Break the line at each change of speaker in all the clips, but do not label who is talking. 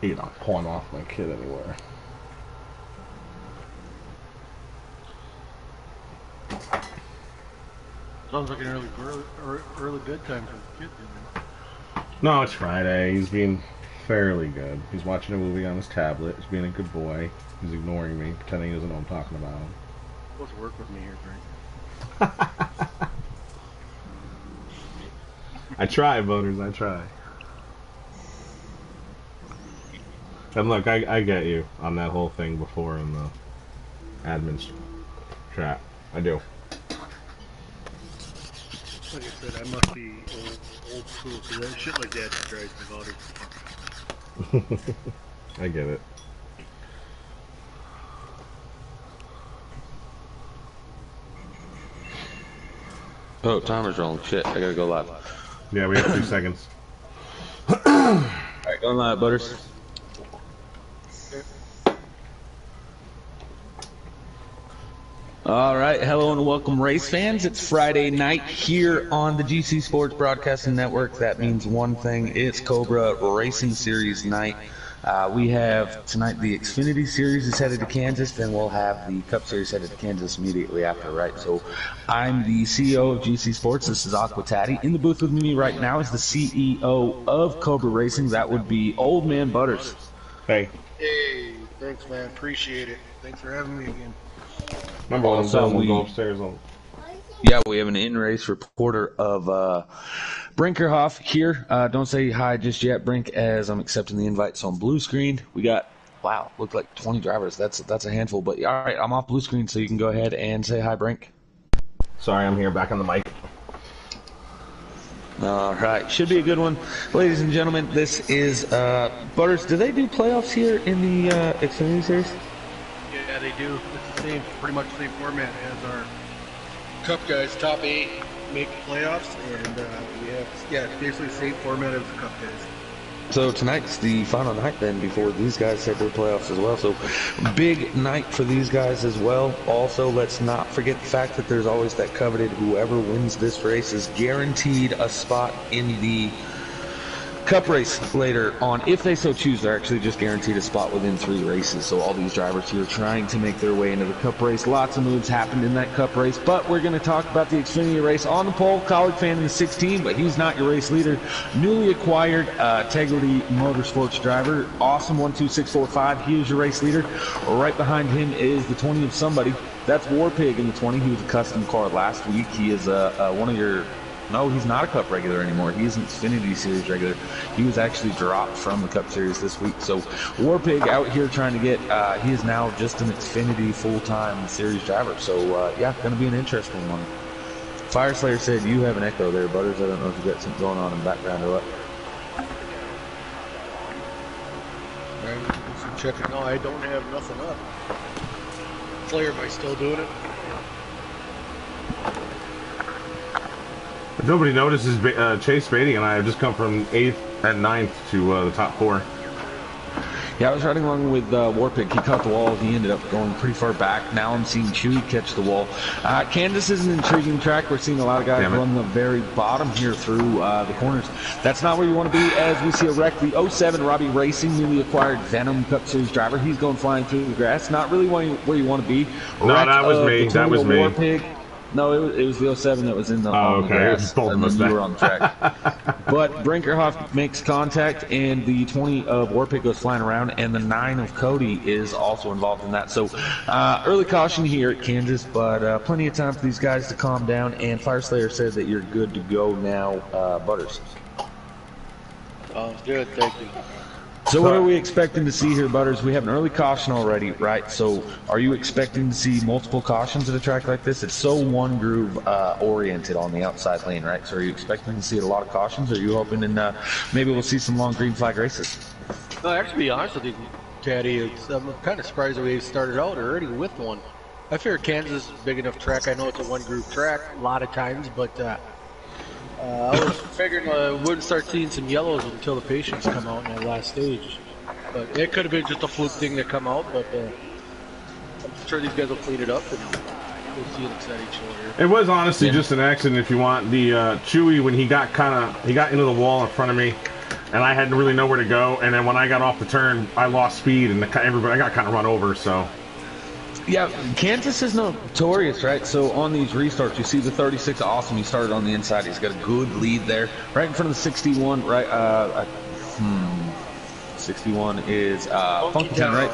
You're not pulling off my kid anywhere.
Sounds like an early bedtime for the kid.
No, it's Friday. He's being fairly good. He's watching a movie on his tablet. He's being a good boy. He's ignoring me, pretending he doesn't know what I'm talking about.
Supposed to work with me here, Frank.
I try, voters. I try. And look, I get you on that whole thing before in the admin chat. I do.
Like I said, I must be old school because that shit like that just drives me bothered.
I get it.
Oh, timer's wrong. Shit, I gotta go live.
Yeah, we have 2 seconds.
Alright, going live, Butters. All right, hello and welcome, race fans. It's Friday night here on the GC Sports Broadcasting Network. That means one thing: it's Cobra Racing Series night. We have tonight the Xfinity Series is headed to Kansas, then we'll have the Cup Series headed to Kansas immediately after, right? So I'm the CEO of GC Sports. This is Aqua Taddy. In the booth with me right now is the CEO of Cobra Racing. That would be Old Man Butters.
Hey.
Hey, thanks, man. Appreciate it. Thanks for having me again.
Remember when I'm done, we'll go upstairs.
Yeah, we have an in-race reporter of Brinkerhoff here. Don't say hi just yet, Brink, as I'm accepting the invite. So on blue screen, we got, wow, look like 20 drivers. That's a handful. But all right, I'm off blue screen, so you can go ahead and say hi, Brink.
Sorry, I'm here, back on the mic.
All right, should be a good one. Ladies and gentlemen, this is Butters. Do they do playoffs here in the Xfinity Series?
Yeah, they do. It's the same, pretty much the same format as our Cup guys. Top 8 make the playoffs, and we have, it's basically the same format as the Cup guys.
So tonight's the final night then before these guys head to the playoffs as well. So big night for these guys as well. Also, let's not forget the fact that there's always that coveted whoever wins this race is guaranteed a spot in the Cup race later on. If they so choose, they're actually just guaranteed a spot within 3 races. So all these drivers here trying to make their way into the Cup race. Lots of moves happened in that Cup race, but we're going to talk about the Xfinity race. On the pole, Colleague fan in the 16, but he's not your race leader. Newly acquired Integrity Motorsports driver, Awesome 12645. He is your race leader. Right behind him is the 20 of somebody. That's Warpig in the 20. He was a custom car last week. He is one of your... No, he's not a Cup regular anymore. He's an Xfinity Series regular. He was actually dropped from the Cup Series this week. So Warpig out here trying to get, he is now just an Xfinity full-time series driver. So, yeah, going to be an interesting one. Fireslayer said you have an echo there, Butters. I don't know if you got something going on in the background or what.
Right, so check it. No, I don't have nothing up. Slayer, am I still doing it?
If nobody notices, Chase Beatty and I have just come from 8th and 9th to the top 4.
Yeah, I was riding along with Warpig. He caught the wall. He ended up going pretty far back. Now I'm seeing Chewy catch the wall. Kansas is an intriguing track. We're seeing a lot of guys run the very bottom here through the corners. That's not where you want to be, as we see a wreck. The 07 Robbie Racing, newly acquired Venom Cup Series driver. He's going flying through the grass. Not really where you want to be.
No, that was me. That was me.
Warpig. No, it was the 07 that was in the,
on the
grass,
and then
you were on the track. But Brinkerhoff makes contact, and the 20 of Warpig goes flying around, and the 9 of Cody is also involved in that. So early caution here at Kansas, but plenty of time for these guys to calm down, and Fireslayer said that you're good to go now, Butters.
Sounds good, thank you.
So what are we expecting to see here, Butters? We have an early caution already, right? So are you expecting to see multiple cautions at a track like this? It's so one groove oriented on the outside lane, right? So are you expecting to see a lot of cautions, or are you hoping maybe we'll see some long green flag races?
No, actually, to be honest with you, Taddy, I'm kind of surprised that we started out already with one. I figure Kansas is a big enough track. I know it's a one groove track a lot of times, but I was figuring we wouldn't start seeing some yellows until the patients come out in that last stage. But it could have been just a fluke thing to come out, but I'm sure these guys will clean it up and we'll see an exciting show here.
It was honestly just an accident, if you want. The Chewy, when he got into the wall in front of me, and I hadn't really know where to go. And then when I got off the turn, I lost speed, and I got kind of run over. So.
Yeah, Kansas is notorious, right? So on these restarts, you see the 36 Awesome. He started on the inside. He's got a good lead there, right in front of the 61. Right, 61 is Funky Town, right?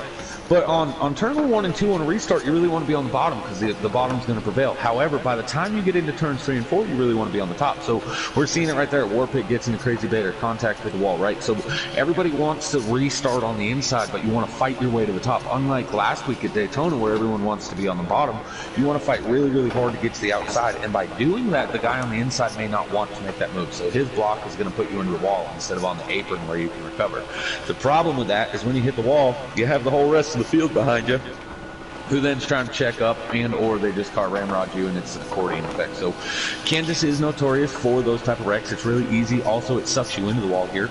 But on turn 1 and 2 on a restart, you really want to be on the bottom because the bottom's going to prevail. However, by the time you get into turns 3 and 4, you really want to be on the top. So we're seeing it right there. War Pit gets into Crazy Bader, contact with the wall, right? So everybody wants to restart on the inside, but you want to fight your way to the top. Unlike last week at Daytona, where everyone wants to be on the bottom, you want to fight really, really hard to get to the outside. And by doing that, the guy on the inside may not want to make that move. So his block is going to put you into the wall instead of on the apron where you can recover. The problem with that is when you hit the wall, you have the whole rest of the field behind you, who then's trying to check up, and or they just car ramrod you, and it's an accordion effect. So Kansas is notorious for those type of wrecks. It's really easy. Also, it sucks you into the wall here.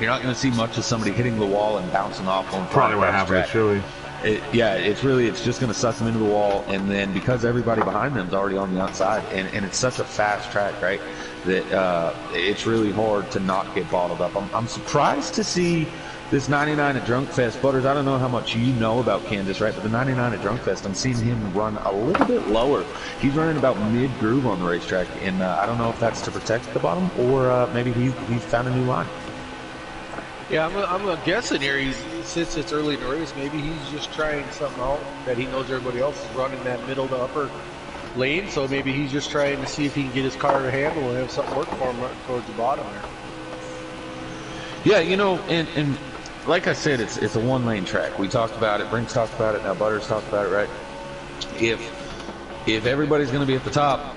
You're not going to see much of somebody hitting the wall and bouncing off on
probably what happened to Chewy.
It's just going to suck them into the wall, and then because everybody behind them is already on the outside, and it's such a fast track, right, that it's really hard to not get bottled up. I'm surprised to see this 99 at Drunk Fest. Butters, I don't know how much you know about Kansas, right? But the 99 at Drunk Fest, I'm seeing him run a little bit lower. He's running about mid-groove on the racetrack, and I don't know if that's to protect the bottom or maybe he found a new line.
Yeah, I'm guessing here, since it's early in the race, maybe he's just trying something out that he knows everybody else is running that middle to upper lane, so maybe he's just trying to see if he can get his car to handle and have something work for him towards the bottom there.
Yeah, you know, and like I said, it's a one-lane track. We talked about it. Brinks talked about it. Now Butters talked about it, right? If everybody's going to be at the top,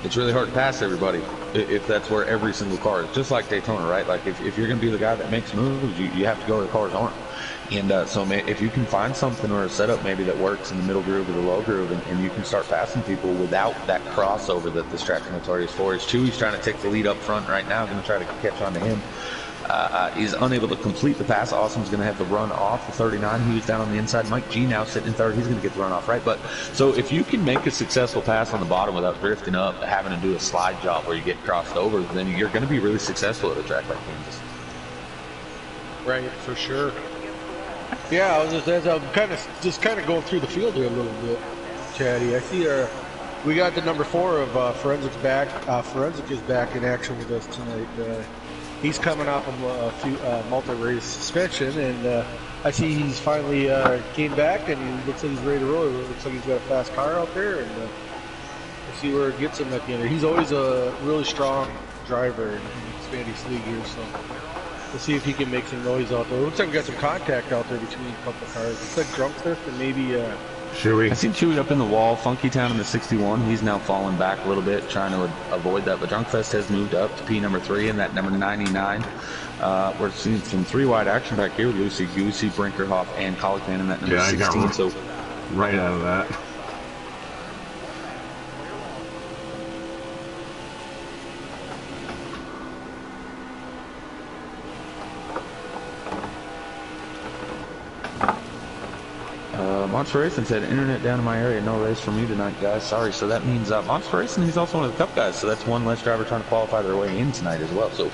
it's really hard to pass everybody if that's where every single car is. Just like Daytona, right? Like if you're going to be the guy that makes moves, you have to go where the cars aren't. And so if you can find something or a setup maybe that works in the middle groove or the low groove, and you can start passing people without that crossover that this track's notorious for. Is Chewy's trying to take the lead up front right now, going to try to catch on to him. Is unable to complete the pass. Awesome's going to have to run off the 39. He was down on the inside. Mike G now sitting in third. He's going to get the run off, right? But so if you can make a successful pass on the bottom without drifting up, having to do a slide job where you get crossed over, then you're going to be really successful at a track like Kansas.
Right, for sure. Yeah, I'm kind of going through the field here a little bit, Chatty. I see we got the number 4 of Forensics back. Forensic is back in action with us tonight. He's coming off of a few multi-race suspension, and I see he's finally came back, and he looks like he's ready to roll. It looks like he's got a fast car out there, and we'll see where it gets him at the end. He's always a really strong driver in Xfinity's league here, so we'll see if he can make some noise out there. It looks like we got some contact out there between a couple of cars. It's like Drunk Fest and maybe
Chewy.
I seen Chewy up in the wall. Funky Town in the 61. He's now falling back a little bit, trying to avoid that. But Drunk Fest has moved up to P number 3 and that number 99. We're seeing some 3-wide action back here with Lucy Goosey, Brinkerhoff, and Collican in that number 16. So
right out of that.
Monster Racing said, internet down in my area, no race for me tonight, guys. Sorry. So that means Monster Racing, he's also one of the Cup guys. So that's one less driver trying to qualify their way in tonight as well. So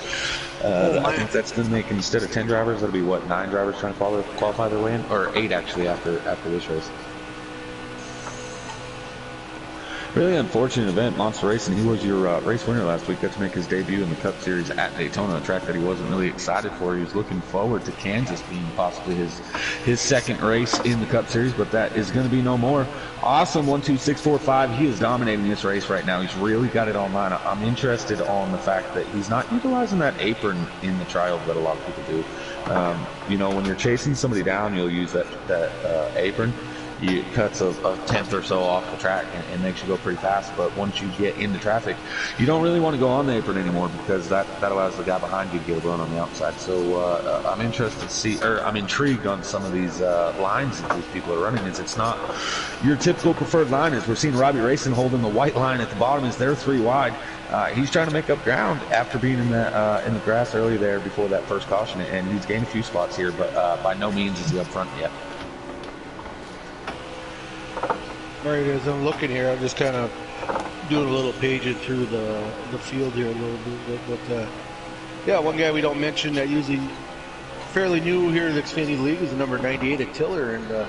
I think that's going to make, instead of 10 drivers, that'll be, 9 drivers trying to qualify their way in? Or 8, actually, after this race. Really unfortunate event. Monster Racing, he was your race winner last week. Got to make his debut in the Cup Series at Daytona, a track that he wasn't really excited for. He was looking forward to Kansas being possibly his second race in the Cup Series, but that is going to be no more. Awesome, 1-2-6-4-5. He is dominating this race right now. He's really got it online. I'm interested on the fact that he's not utilizing that apron in the trials that a lot of people do. You know, when you're chasing somebody down, you'll use that apron. It cuts a tenth or so off the track and makes you go pretty fast. But once you get into traffic, you don't really want to go on the apron anymore because that allows the guy behind you to get a run on the outside. So I'm interested to see, or I'm intrigued on some of these lines that these people are running. It's not your typical preferred line. As we're seeing Robbie Racing holding the white line at the bottom as they're 3 wide. He's trying to make up ground after being in the grass early there before that first caution, and he's gained a few spots here, but by no means is he up front yet.
All right, as I'm looking here, I'm just kind of doing a little paging through the field here a little bit, but Yeah, one guy we don't mention that usually fairly new here in the Xfinity League is the number 98 at Tiller, and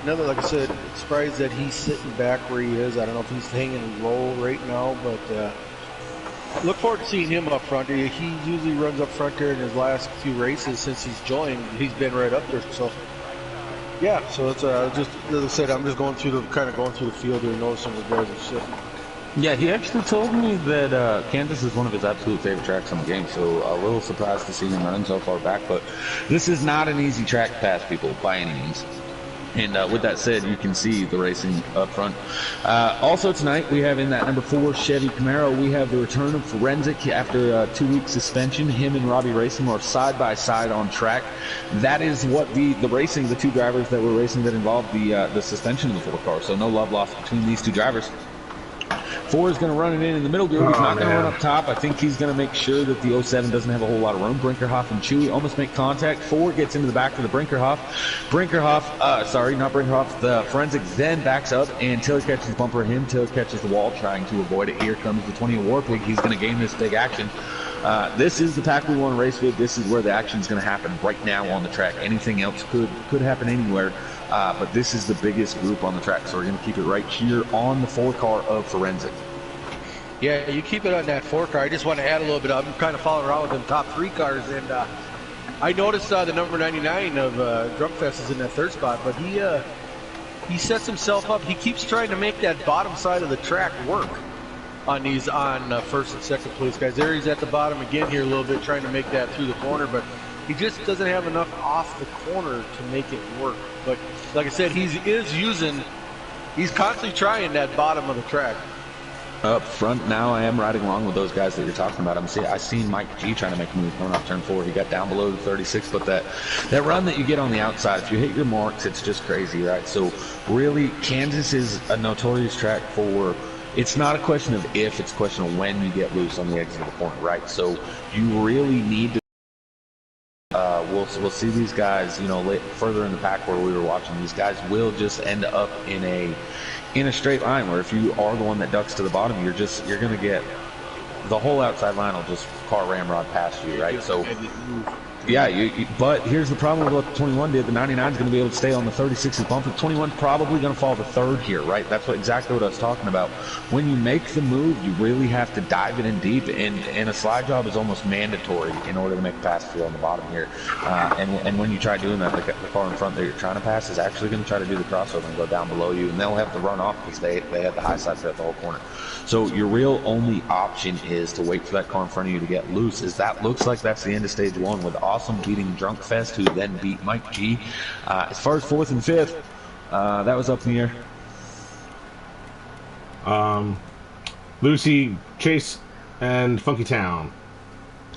another, like I said, surprised that he's sitting back where he is. I don't know if he's hanging low right now, but look forward to seeing him up front. He usually runs up front there in his last few races since he's joined. He's been right up there, so yeah. So it's just, as I said, I'm just going through the field here, noticing the guys are sitting.
Yeah, he actually told me that Kansas is one of his absolute favorite tracks on the game, so a little surprised to see him run so far back, but this is not an easy track to pass people by any means. And with that said, you can see the racing up front. Also tonight, we have in that number 4 Chevy Camaro, we have the return of Forensic after a 2-week suspension. Him and Robbie Racing are side by side on track. That is what the racing, the two drivers that were racing that involved the suspension of the 4 car. So no love lost between these two drivers. 4 is going to run it in the middle gear. He's not going to run up top. I think he's going to make sure that the 07 doesn't have a whole lot of room. Brinkerhoff and Chewy almost make contact. 4 gets into the back of the Brinkerhoff. The Forensic then backs up, and Tiller catches the bumper of him. Tiller catches the wall, trying to avoid it. Here comes the 20 War Pig. He's going to gain this big action. This is the pack we want to race with. This is where the action is going to happen right now on the track. Anything else could happen anywhere. But this is the biggest group on the track, so we're going to keep it right here on the 4 car of Forensic.
Yeah, you keep it on that 4 car. I just want to add a little bit. I'm kind of following around with them top 3 cars, and I noticed the number 99 of Drunkfest is in that 3rd spot, but he sets himself up. He keeps trying to make that bottom side of the track work on these 1st and 2nd place guys. There he's at the bottom again here a little bit, trying to make that through the corner, but he just doesn't have enough off the corner to make it work. But like I said, he's constantly trying that bottom of the track.
Up front now, I am riding along with those guys that you're talking about. I seen Mike G trying to make a move coming off turn 4. He got down below the 36, but that run that you get on the outside, if you hit your marks, it's just crazy, right? So really, Kansas is a notorious track for, it's not a question of if, it's a question of when you get loose on the exit of the point, right? So you really need to we'll see these guys, further in the pack where we were watching. These guys will just end up in a straight line where if you are the one that ducks to the bottom, you're going to get the whole outside line will just car ramrod past you, right? So yeah, but here's the problem with what the 21 did. The 99 is going to be able to stay on the 36's bump. The 21 probably going to fall to 3rd here, right? That's exactly what I was talking about. When you make the move, you really have to dive it in deep, and a slide job is almost mandatory in order to make a pass if you're on the bottom here. And when you try doing that, the car in front that you're trying to pass is actually going to try to do the crossover and go down below you, and they'll have to run off because they had the high side throughout the whole corner. So your real only option is to wait for that car in front of you to get loose. That looks like that's the end of stage 1 with Awesome beating Drunkfest, who then beat Mike G. As far as 4th and 5th, that was up in the
air. Lucy, Chase, and Funky Town.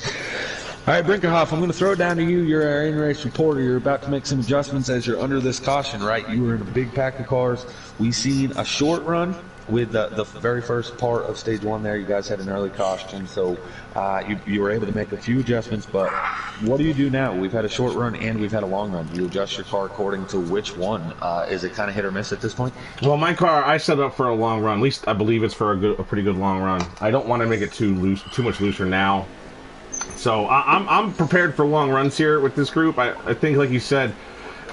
All right, Brinkerhoff, I'm going to throw it down to you. You're our in-race reporter. You're about to make some adjustments as you're under this caution, right? You were in a big pack of cars. We seen a short run with the very first part of stage 1 there. You guys had an early caution, so you were able to make a few adjustments, but what do you do now? We've had a short run and we've had a long run. Do you adjust your car according to which one? Is it kind of hit or miss at this point?
Well, my car, I set up for a long run. At least I believe it's for a pretty good long run. I don't want to make it too much looser now. So I'm prepared for long runs here with this group. I think, like you said,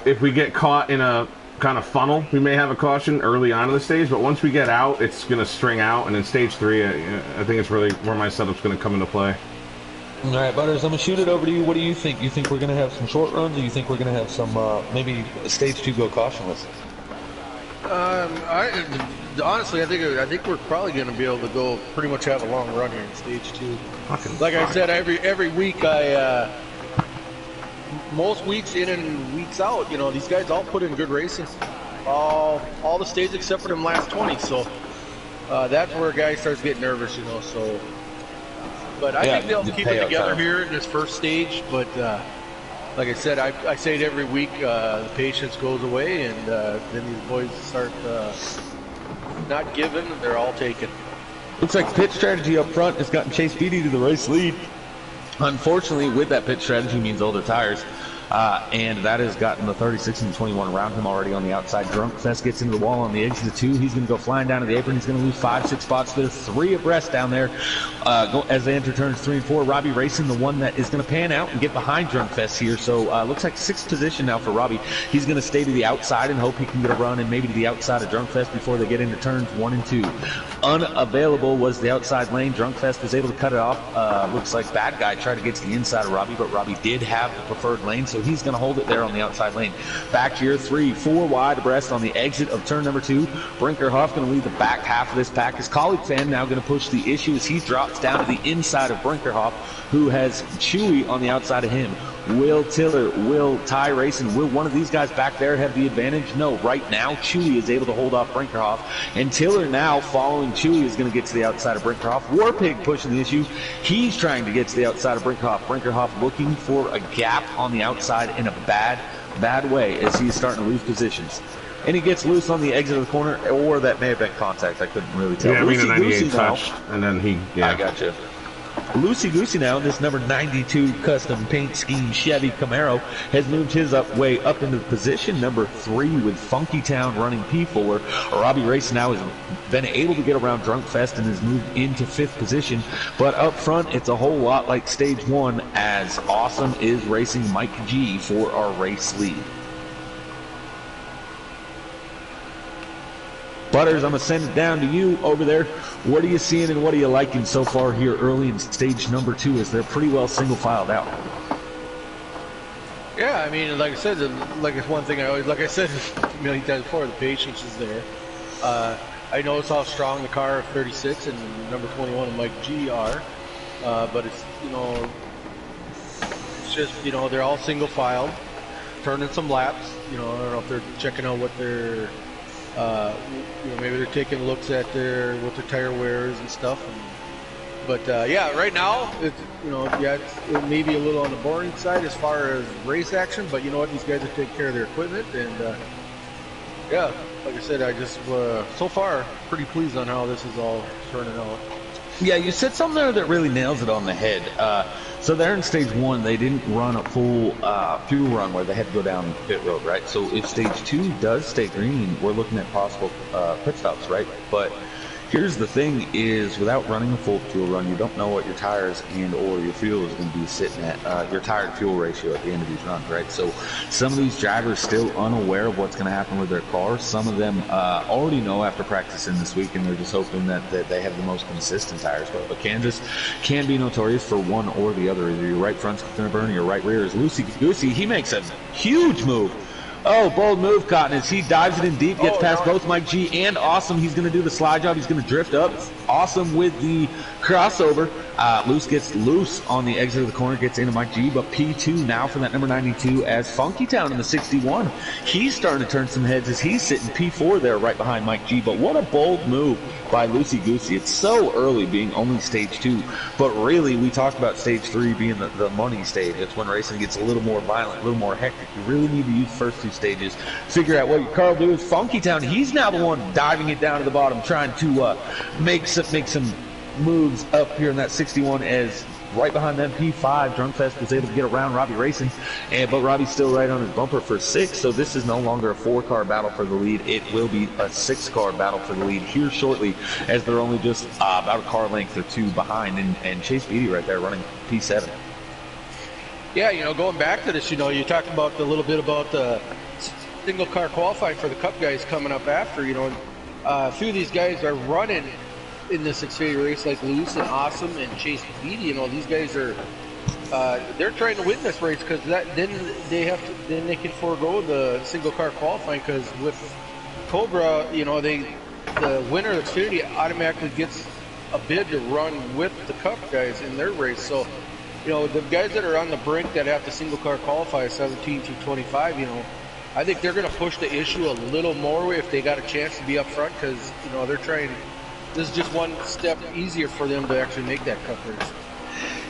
if we get caught in a kind of funnel, we may have a caution early on in the stage, but once we get out, it's going to string out, and in stage 3, I think it's really where my setup's going to come into play.
All right, Butters, I'm going to shoot it over to you. What do you think? You think we're going to have some short runs, or you think we're going to have some, maybe stage 2 go cautionless?
Honestly, I think we're probably going to be able to go pretty much have a long run here in stage 2. Like I said, every week most weeks in and weeks out, these guys all put in good racing. All the stages except for them last 20. So that's where a guy starts getting nervous, So, but I think they'll keep it together here in this first stage. But like I said, I say it every week. The patience goes away, and then these boys start not giving. They're all taken.
Looks like pit strategy up front has gotten Chase Beatty to the race lead. Unfortunately, with that pit strategy means older tires. and that has gotten the 36 and 21 around him already on the outside. Drunk Fest gets into the wall on the exit of 2. He's going to go flying down to the apron. He's going to lose 5-6 spots. There's 3 abreast down there as they enter turns 3 and 4. Robbie Racing, the one that is going to pan out and get behind Drunk Fest here. So looks like 6th position now for Robbie. He's going to stay to the outside and hope he can get a run and maybe to the outside of Drunk Fest before they get into turns 1 and 2. Unavailable was the outside lane. Drunk Fest was able to cut it off. Looks like Bad Guy tried to get to the inside of Robbie, but Robbie did have the preferred lane, so he's going to hold it there on the outside lane. Back here, 3, 4 wide abreast on the exit of turn number 2. Brinkerhoff going to lead the back half of this pack. His colleague fan now going to push the issue as he drops down to the inside of Brinkerhoff, who has Chewy on the outside of him. Will Tiller, will Ty Racing, will one of these guys back there have the advantage? No, right now Chewy is able to hold off Brinkerhoff, and Tiller now following Chewy is going to get to the outside of Brinkerhoff. Warpig pushing the issue. He's trying to get to the outside of Brinkerhoff. Brinkerhoff looking for a gap on the outside in a bad way as he's starting to lose positions. And he gets loose on the exit of the corner, or that may have been contact. I couldn't really tell.
Yeah, I mean, a 98 touched, and then he, yeah.
I gotcha. Loosey Goosey now, this number 92 custom paint scheme Chevy Camaro has moved his way up into position number 3 with Funky Town running P4. Robbie Race now has been able to get around Drunk Fest and has moved into 5th position. But up front, it's a whole lot like stage 1 as Awesome is racing Mike G for our race lead. Butters, I'm going to send it down to you over there. What are you seeing and what are you liking so far here early in stage number 2 as they're pretty well single-filed out?
Yeah, I mean, like I said, like it's one thing I always, like I said a million times before, the patience is there. I notice how strong the car of 36 and number 21 and Mike G are, but it's, you know, it's just, you know, they're all single-filed, turning some laps. You know, I don't know if they're checking out what they're, you know, maybe they're taking looks at what their tire wears and stuff. But yeah, right now it's, you know, yeah, it may be a little on the boring side as far as race action, but you know what, these guys are taking care of their equipment, and yeah, like I said, I just so far pretty pleased on how this is all turning out.
Yeah, you said something there that really nails it on the head. So there in stage 1, they didn't run a full fuel run where they had to go down pit road, right? So if stage 2 does stay green, we're looking at possible pit stops, right? But here's the thing is, without running a full fuel run, you don't know what your tires and or your fuel is going to be sitting at, your tire to fuel ratio at the end of these runs, right? So some of these drivers still unaware of what's going to happen with their cars. Some of them already know after practicing this week, and they're just hoping that they have the most consistent tires. But Kansas can be notorious for one or the other. Either your right front's going to burn or your right rear is loosey goosey. He makes a huge move. Oh, bold move, Cotton, as he dives it in deep, gets past both Mike G and Awesome. He's going to do the slide job. He's going to drift up. Awesome with the crossover. Loose gets loose on the exit of the corner, gets into Mike G, but P2 now for that number 92 as Funky Town in the 61. He's starting to turn some heads as he's sitting P4 there right behind Mike G, but what a bold move by Loosey Goosey. It's so early being only stage 2, but really we talked about stage 3 being the money stage. It's when racing gets a little more violent, a little more hectic. You really need to use the first 2 stages, figure out what your car will do. Is Funky Town, he's now the one diving it down to the bottom, trying to make some moves up here in that 61 as right behind them P5 Drunk Fest was able to get around Robbie Racing, but Robbie's still right on his bumper for 6, so this is no longer a 4-car battle for the lead. It will be a 6-car battle for the lead here shortly, as they're only just about a car length or 2 behind, and Chase Beatty right there running P7.
Yeah, you know, going back to this, you know, you talked about a little bit about the single car qualifying for the Cup guys coming up after, you know, a few of these guys are running in this Xfinity race like Loose and Awesome and Chase Beatty. You know, these guys are they're trying to win this race because then they can forego the single car qualifying, because with Cobra, you know, the winner of Xfinity automatically gets a bid to run with the Cup guys in their race. So, you know, the guys that are on the brink that have to single car qualify 17 through 25, you know, I think they're going to push the issue a little more if they got a chance to be up front, because, you know, they're trying. This is just one step easier for them to actually make that Cup race.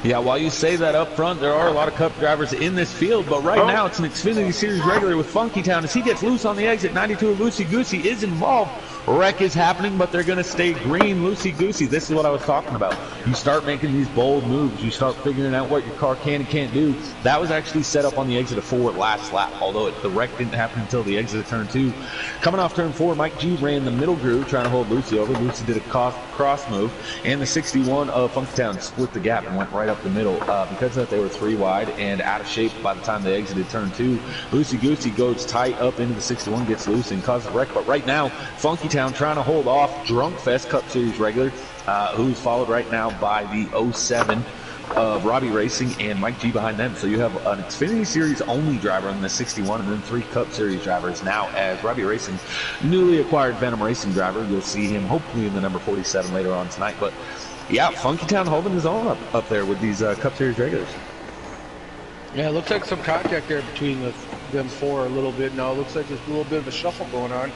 Yeah, while you say that up front, there are a lot of Cup drivers in this field, but right now it's an Xfinity Series regular with Funky Town. As he gets loose on the exit, 92 Loosey Goosey is involved. Wreck is happening, but they're going to stay green. Loosey Goosey, this is what I was talking about. You start making these bold moves. You start figuring out what your car can and can't do. That was actually set up on the exit of 4 last lap, although the wreck didn't happen until the exit of turn 2. Coming off turn 4, Mike G ran the middle groove, trying to hold Lucy over. Lucy did a cross move, and the 61 of Funky Town split the gap and went right up the middle. Because of that, they were 3 wide and out of shape by the time they exited turn 2. Loosey Goosey goes tight up into the 61, gets loose and causes a wreck. But right now, Funky Town trying to hold off Drunk Fest Cup Series regular, who's followed right now by the 07 of Robbie Racing and Mike G behind them. So you have an Xfinity Series only driver in the 61 and then 3 Cup Series drivers now, as Robbie Racing, newly acquired Venom Racing driver. You'll see him hopefully in the number 47 later on tonight. But yeah, Funky Town holding his own up there with these Cup Series regulars.
Yeah, it looks like some contact there between them 4 a little bit now. It looks like there's a little bit of a shuffle going on.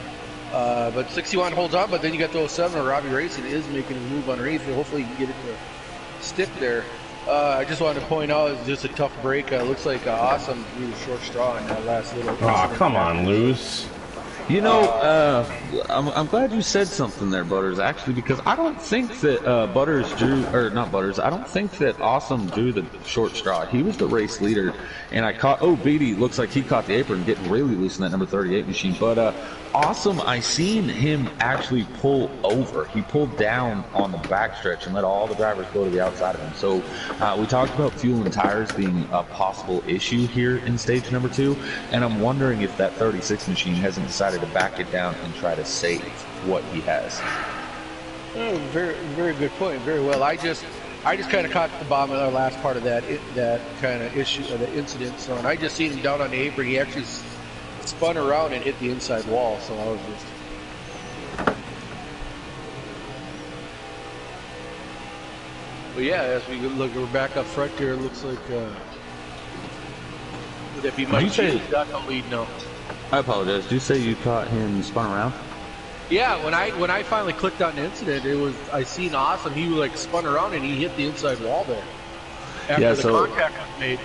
But 61 holds on, but then you got the 07 where Robbie Racing is making a move underneath. Hopefully you can get it to stick there. I just wanted to point out it's just a tough break. Looks like Awesome drew the short straw in that last little.
Oh, come on, Luz.
You know, I'm glad you said something there, Butters, actually, because I don't think that I don't think that Awesome drew the short straw. He was the race leader, and I caught, Beatty looks like he caught the apron getting really loose in that number 38 machine, but Awesome, I seen him actually pull over. He pulled down on the backstretch and let all the drivers go to the outside of him. So we talked about fuel and tires being a possible issue here in stage number 2, and I'm wondering if that 36 machine hasn't decided to back it down and try to save what he has.
Oh, very, very good point. Very well. I just kind of caught the bottom of the last part of that kind of issue, the incident. So, and I just seen him down on the apron. He actually spun around and hit the inside wall. So I was just. But yeah, as we look, we're back up front here. It looks like would that be Mike G got the lead now?
I apologize. Did you say you caught him spun around?
Yeah, when I finally clicked on the incident, I seen Awesome. He like spun around and he hit the inside wall there after the contact was made.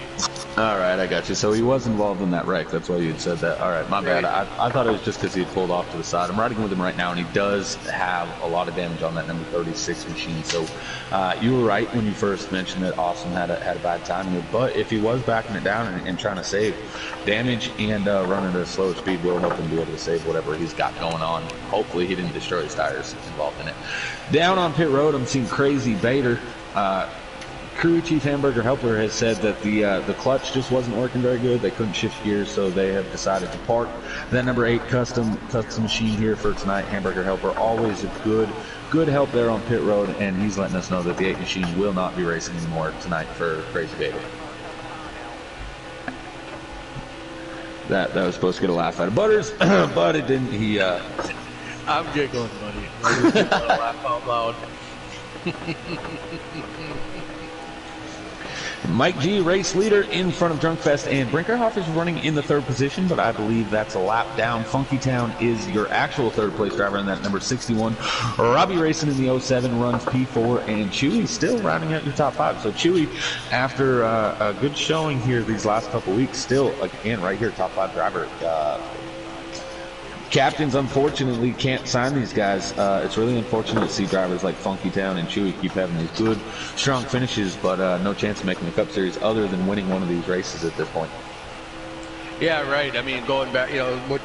All right, I got you. So he was involved in that wreck. That's why you had said that. All right, my bad. I thought it was just because he had pulled off to the side. I'm riding with him right now, and he does have a lot of damage on that number 36 machine. So you were right when you first mentioned that Awesome had a bad time here. But if he was backing it down and trying to save damage and running at a slower speed, will help him be able to save whatever he's got going on. Hopefully he didn't destroy his tires involved in it. Down on pit road, I'm seeing Crazy Bader. Crew Chief Hamburger Helper has said that the clutch just wasn't working very good. They couldn't shift gears, so they have decided to park that number 8 custom machine here for tonight. Hamburger Helper, always a good help there on pit road, and he's letting us know that the 8 machine will not be racing anymore tonight for Crazy Bader. That was supposed to get a laugh out of Butters, but it didn't.
I'm giggling, buddy. I'm gonna laugh out loud.
Mike G, race leader in front of Drunkfest, and Brinkerhoff is running in the 3rd position, but I believe that's a lap down. Funky Town is your actual 3rd place driver in that number 61. Robbie Racing in the 07 runs P4, and Chewy still rounding out your top 5. So Chewy, after a good showing here these last couple weeks, still, again, right here, top 5 driver. Captains, unfortunately, can't sign these guys. It's really unfortunate to see drivers like Funky Town and Chewy keep having these good, strong finishes, but no chance of making the Cup Series other than winning one of these races at this point.
Yeah, right. I mean, going back, what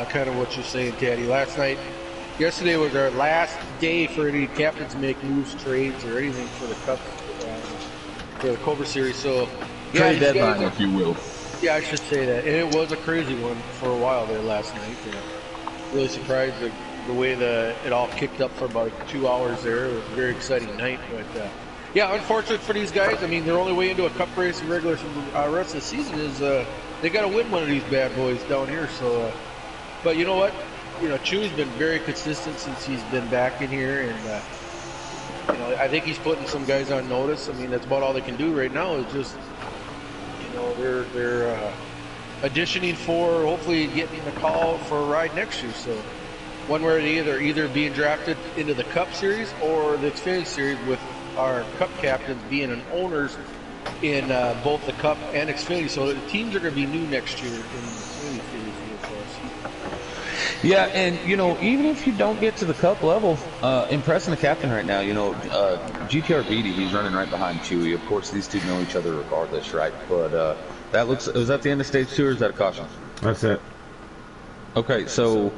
kind of what you're saying, Taddy. Yesterday was our last day for any captains to make moves, trades, or anything for the Cup, for the Cobra Series. So, yeah,
trade deadline, if you will.
Yeah, I should say that. And it was a crazy one for a while there last night. Really surprised the way it all kicked up for about 2 hours there. It was a very exciting night. But, yeah, unfortunate for these guys. I mean, their only way into a Cup race and regular for the rest of the season is they got to win one of these bad boys down here. So, but you know what? Chewy's been very consistent since he's been back in here. And, I think he's putting some guys on notice. I mean, that's about all they can do right now is just, they're auditioning for hopefully getting a call for a ride next year. So one way or the other, either being drafted into the Cup Series or the Xfinity Series with our Cup captains being an owners in both the Cup and Xfinity. So the teams are going to be new next year in the Xfinity Series here for us.
Yeah, and you know, even if you don't get to the Cup level, impressing the captain right now, you know, GTR Beatty, he's running right behind Chewy. Of course, these two know each other regardless, right? But that looks, was that the end of stage 2 or is that a caution?
That's it.
Okay, so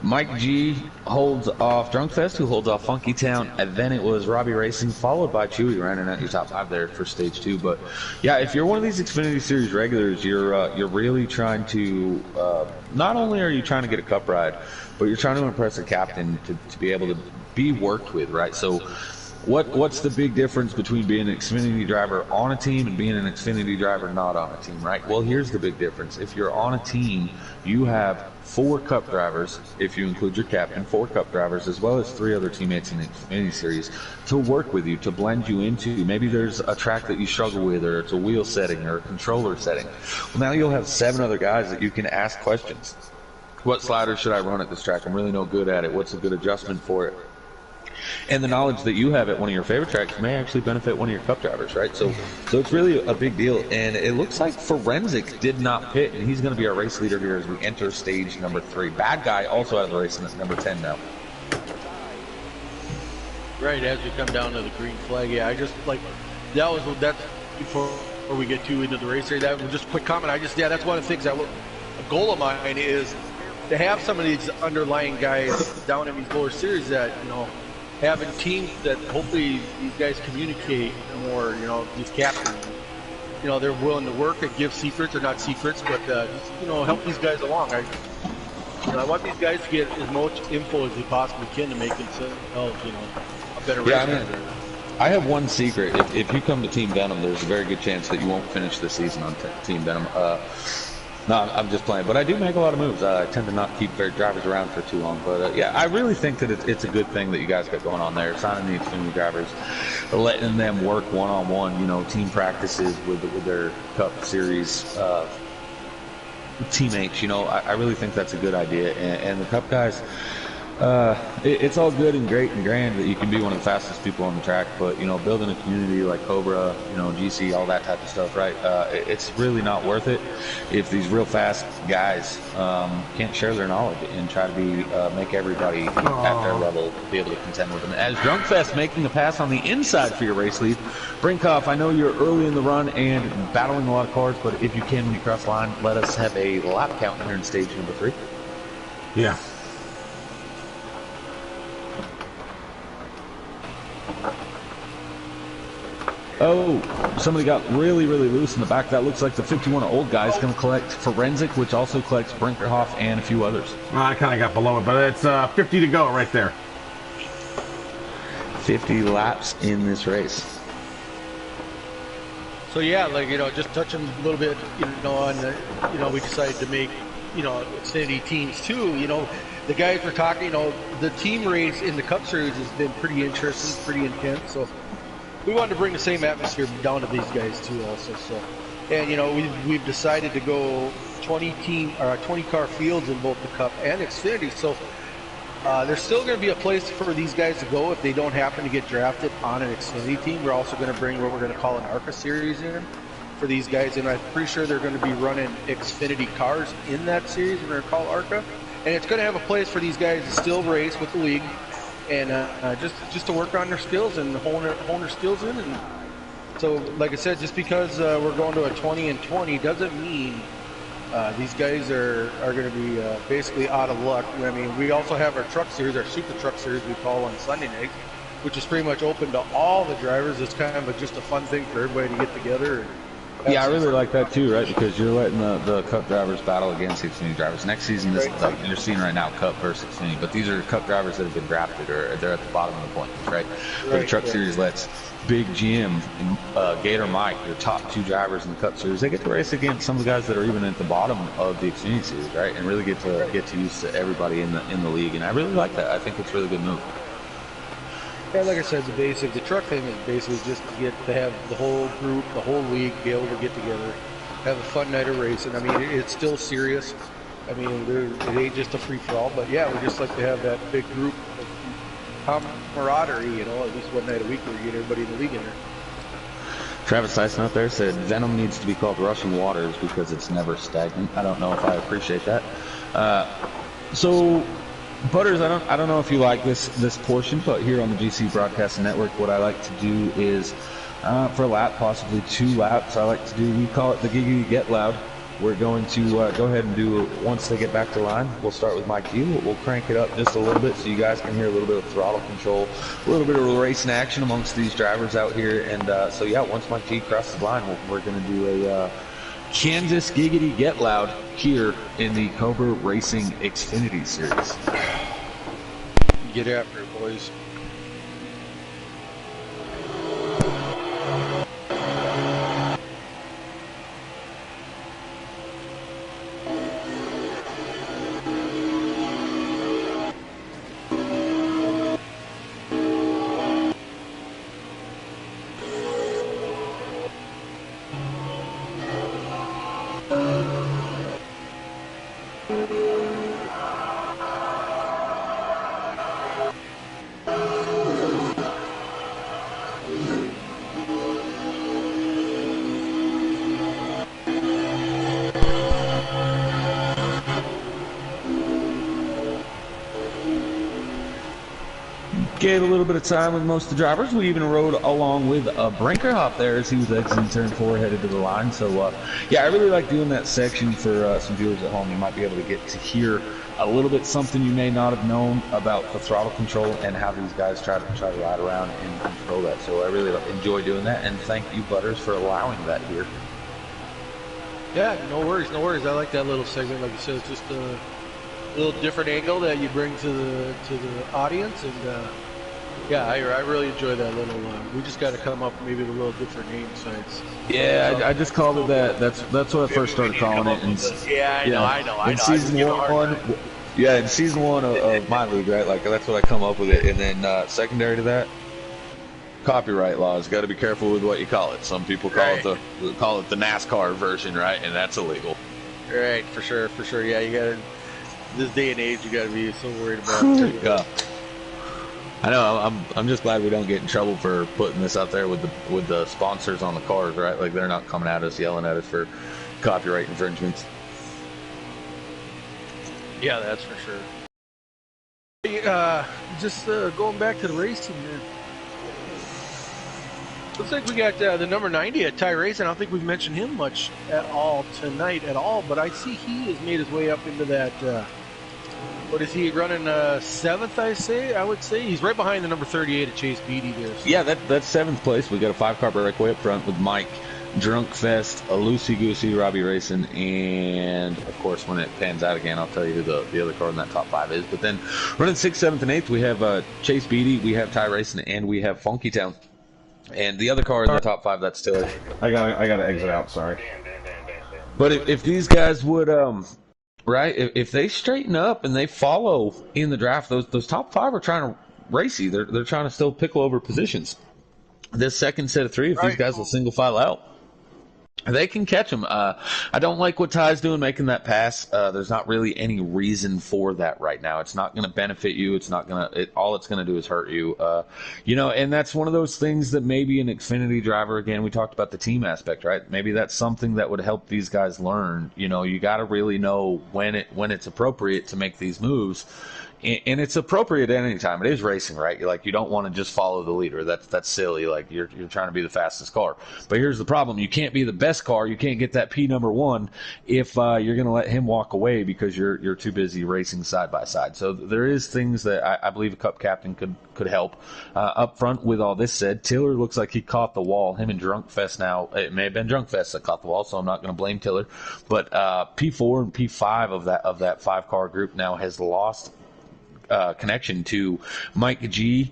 Mike G holds off Drunkfest, who holds off Funky Town, and then it was Robbie Racing, followed by Chewy running at your top 5 there for stage 2. But yeah, if you're one of these Xfinity Series regulars, you're really trying to not only are you trying to get a Cup ride, but you're trying to impress a captain to be able to be worked with, right? So what's the big difference between being an Xfinity driver on a team and being an Xfinity driver not on a team, right? Well, here's the big difference. If you're on a team, you have 4 Cup drivers, if you include your captain, 4 Cup drivers, as well as 3 other teammates in the Xfinity Series to work with you, to blend you into. Maybe there's a track that you struggle with, or it's a wheel setting or a controller setting. Well, now you'll have 7 other guys that you can ask questions. What slider should I run at this track? I'm really no good at it. What's a good adjustment for it? And the knowledge that you have at one of your favorite tracks may actually benefit one of your Cup drivers, right? So it's really a big deal. And it looks like Forensic did not pit, and he's going to be our race leader here as we enter stage number 3. Bad Guy also out of the race, and it's number 10 now.
Right, as we come down to the green flag, yeah, I just like that's before we get too into the race here. That was just a quick comment. That's one of the things a goal of mine is to have some of these underlying guys down in these lower series that, you know, having teams that hopefully these guys communicate more, you know, these captains, you know, they're willing to work and give secrets, or not secrets, but just, you know, help these guys along. I want these guys to get as much info as they possibly can to make themselves, you know, a better race.
I mean, I have one secret. If you come to Team Venom, there's a very good chance that you won't finish the season on Team Venom. No, I'm just playing. But I do make a lot of moves. I tend to not keep drivers around for too long. But yeah, I really think that it's a good thing that you guys got going on there. Signing the Xfinity drivers, letting them work one-on-one, you know, team practices with their Cup Series teammates. You know, I really think that's a good idea. And the Cup guys, it's all good and great and grand that you can be one of the fastest people on the track, but, you know, building a community like Cobra, you know, GC, all that type of stuff, right? It's really not worth it if these real fast guys can't share their knowledge and try to make everybody at their level be able to contend with them. As Drunkfest making a pass on the inside for your race lead, Brinkhoff, I know you're early in the run and battling a lot of cars, but if you can, when you cross the line, let us have a lap count here in stage number 3.
Yeah.
Oh, somebody got really, really loose in the back. That looks like the 51 old guy is going to collect Forensic, which also collects Brinkerhoff and a few others.
I kind of got below it, but it's 50 to go right there.
50 laps in this race.
So yeah, like, you know, just touching a little bit, you know, on the, you know, we decided to make, you know, Xfinity teams too. You know, the guys were talking, you know, the team race in the Cup Series has been pretty interesting, pretty intense. So we wanted to bring the same atmosphere down to these guys too, also. So, and you know, we've decided to go 20 car fields in both the Cup and Xfinity. So there's still going to be a place for these guys to go if they don't happen to get drafted on an Xfinity team. We're also going to bring what we're going to call an ARCA series in for these guys, and I'm pretty sure they're going to be running Xfinity cars in that series. We're going to call ARCA, and it's going to have a place for these guys to still race with the league. And just to work on their skills and hone their skills in. And so, like I said, just because we're going to a 20 and 20 doesn't mean these guys are going to be basically out of luck. I mean, we also have our truck series, our super truck series we call on Sunday night, which is pretty much open to all the drivers. It's kind of just a fun thing for everybody to get together. And
yeah, I really like that too, right? Because you're letting the Cup drivers battle against Xfinity drivers. Next season, this is like you're seeing right now Cup versus Xfinity, but these are Cup drivers that have been drafted or they're at the bottom of the point, right? But the Truck Series lets Big Jim and Gator Mike, your top 2 drivers in the Cup Series, they get to race against some of the guys that are even at the bottom of the Xfinity Series, right? And really get to use to everybody in the league. And I really like that. I think it's a really good move.
Yeah, like I said, the truck thing is basically just to have the whole group, the whole league be able to get together, have a fun night of racing. I mean, it's still serious. I mean, it ain't just a free-for-all, but yeah, we just like to have that big group camaraderie, at least one night a week where we get everybody in the league in there.
Travis Tyson out there said Venom needs to be called Russian Waters because it's never stagnant. I don't know if I appreciate that. So, Butters, I don't know if you like this portion, but here on the GC Broadcasting Network, what I like to do is for a lap, possibly 2 laps, I like to do, we call it the Giggity Get Loud. We're going to go ahead and do, once they get back to line, we'll start with Mike Q. We'll crank it up just a little bit so you guys can hear a little bit of throttle control, a little bit of racing action amongst these drivers out here. And so, yeah, once Mike G crosses the line, we're going to do a Kansas Giggity Get Loud here in the Cobra Racing Xfinity Series.
Get after it, boys.
Gave a little bit of time with most of the drivers. We even rode along with a Brinkerhoff there as he was exiting turn 4 headed to the line. So, yeah, I really like doing that section for some viewers at home. You might be able to get to hear a little bit something you may not have known about the throttle control and how these guys try to ride around and control that. So I really enjoy doing that, and thank you, Butters, for allowing that here.
Yeah, no worries, no worries. I like that little segment. Like you said, it's just a little different angle that you bring to the audience, and yeah, I really enjoy that little. We just got to come up maybe with a little different name. So
yeah, I just called it that. That's what I first started calling it. And
yeah, I know.
In season one, yeah, in season 1 of my league, right? Like that's what I come up with it, and then secondary to that, copyright laws. Got to be careful with what you call it. Some people call it the NASCAR version, right? And that's illegal.
Right, for sure. Yeah, you got to. This day and age, you got to be so worried about.
Yeah. I know. I'm just glad we don't get in trouble for putting this out there with the sponsors on the cars, right? Like they're not coming at us, yelling at us for copyright infringements.
Yeah, that's for sure. Just going back to the racing here. Looks like we got the number 90 at Ty Racing. I don't think we've mentioned him much at all tonight at all, but I see he has made his way up into that. What is he running? 7th, I would say. He's right behind the number 38 at Chase Beatty there. So.
Yeah, that's 7th place. We got a 5-car breakaway up front with Mike, Drunkfest, Loosey Goosey, Robbie Racing, and of course, when it pans out again, I'll tell you who the other car in that top 5 is. But then running 6th, 7th, and 8th, we have Chase Beatty, we have Ty Racing, and we have Funky Town. And the other car in the top 5, that's Tiller.
I gotta exit out. Sorry.
But if these guys would, right, if they straighten up and they follow in the draft, those top 5 are trying to racy. They're trying to still pickle over positions. This second set of 3, if these guys will single file out, they can catch them. I don't like what Ty's doing, making that pass. There's not really any reason for that right now. It's not going to benefit you. It's not going to. All it's going to do is hurt you. And that's one of those things that maybe an Xfinity driver. Again, we talked about the team aspect, right? Maybe that's something that would help these guys learn. You got to really know when it's appropriate to make these moves. And it's appropriate at any time. It is racing, right? You don't want to just follow the leader. That's silly. Like you're trying to be the fastest car. But here's the problem: you can't be the best car. You can't get that P number 1 if you're going to let him walk away because you're too busy racing side by side. So there is things that I believe a Cup captain could help. Up front, with all this said, Tiller looks like he caught the wall. Him and Drunkfest now. It may have been Drunkfest that caught the wall, so I'm not going to blame Tiller. But P4 and P5 of that 5-car group now has lost connection to Mike G,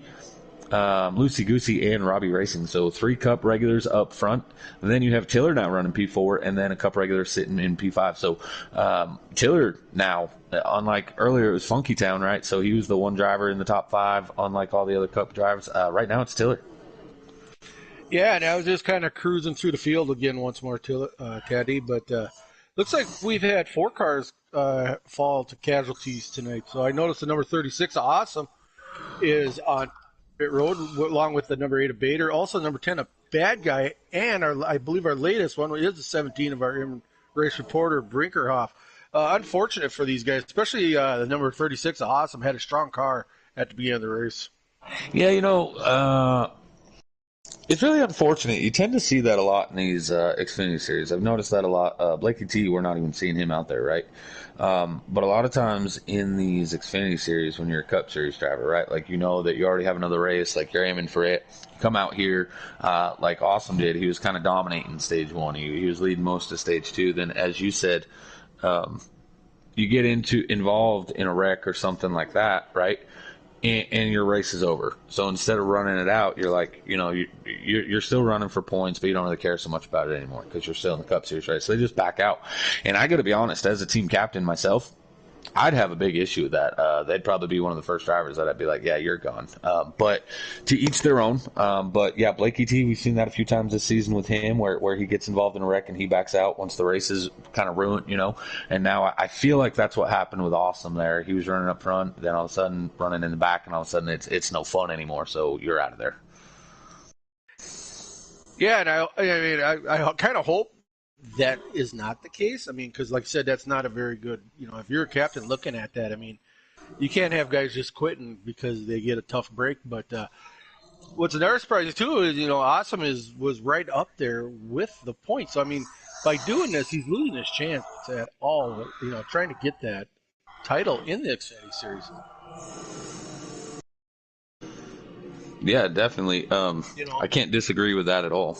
Loosey Goosey, and Robbie Racing. So 3 Cup regulars up front. And then you have Tiller now running P4, and then a Cup regular sitting in P5. So Tiller now, unlike earlier, it was Funky Town, right? So he was the one driver in the top 5, unlike all the other Cup drivers. Right now it's Tiller.
Yeah, and I was just kind of cruising through the field again once more, Teddy. But looks like we've had 4 cars fall to casualties tonight. So I noticed the number 36, awesome. is on pit road, along with the number 8 of Bader. Also, number 10, a bad guy, and I believe our latest one is the 17 of our race reporter, Brinkerhoff. Unfortunate for these guys, especially the number 36, Awesome, had a strong car at the beginning of the race.
Yeah, it's really unfortunate. You tend to see that a lot in these Xfinity series. I've noticed that a lot. Blakey T, we're not even seeing him out there, right? But a lot of times in these Xfinity series, when you're a Cup Series driver, right, like you know that you already have another race, like you're aiming for it. You come out here, like Awesome did. He was kind of dominating stage one. He was leading most of stage two. Then, as you said, you get involved in a wreck or something like that, right? And your race is over. So instead of running it out, you're like, you're still running for points, but you don't really care so much about it anymore because you're still in the Cup Series race. So they just back out. And I got to be honest, as a team captain myself, I'd have a big issue with that. They'd probably be one of the first drivers that I'd be like, yeah, you're gone. But to each their own. But yeah, Blakey T, we've seen that a few times this season with him where he gets involved in a wreck and he backs out once the race is kind of ruined, And now I feel like that's what happened with Awesome there. He was running up front, then all of a sudden running in the back, and all of a sudden it's no fun anymore, so you're out of there.
Yeah, and I kind of hope that is not the case. I mean, because like I said, that's not a very good, if you're a captain looking at that, I mean, you can't have guys just quitting because they get a tough break. But what's another surprise too is, Awesome was right up there with the points. So, I mean, by doing this, he's losing his chance at all, trying to get that title in the Xfinity Series.
Yeah, definitely. I can't disagree with that at all.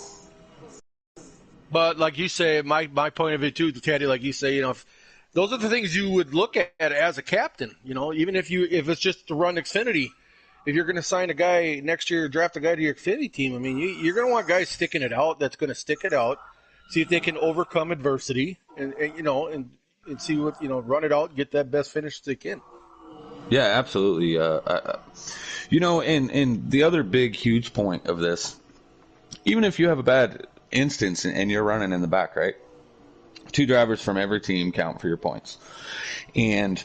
But like you say, my point of view too, Teddy, like you say, if those are the things you would look at as a captain. Even if it's just to run Xfinity, if you're going to sign a guy next year, draft a guy to your Xfinity team, I mean, you're going to want guys sticking it out. That's going to stick it out, see if they can overcome adversity, and see what run it out, and get that best finish they can.
Yeah, absolutely. And the other big, huge point of this, even if you have a bad instance and you're running in the back, right? 2 drivers from every team count for your points. And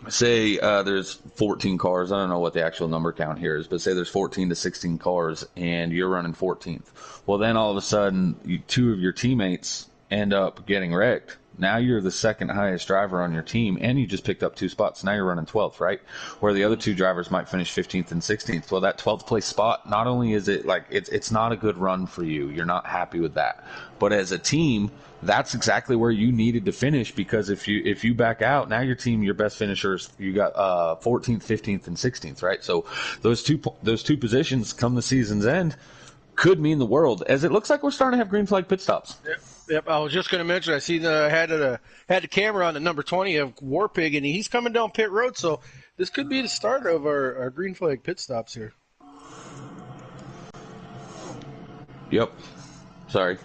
say there's 14 cars. I don't know what the actual number count here is, but say there's 14 to 16 cars and you're running 14th. Well, then all of a sudden, 2 of your teammates end up getting wrecked. Now you're the second highest driver on your team, and you just picked up 2 spots. Now you're running 12th, right? Where the other 2 drivers might finish 15th and 16th. Well, that 12th place spot, not only is it like it's not a good run for you, you're not happy with that. But as a team, that's exactly where you needed to finish, because if you back out, now your team, your best finishers, you got 14th, 15th, and 16th, right? So those two positions come the season's end could mean the world, as it looks like we're starting to have green flag pit stops.
Yep, I was just going to mention, I see had the camera on the number 20 of Warpig, and he's coming down pit road, so this could be the start of our green flag pit stops here.
Yep. Sorry.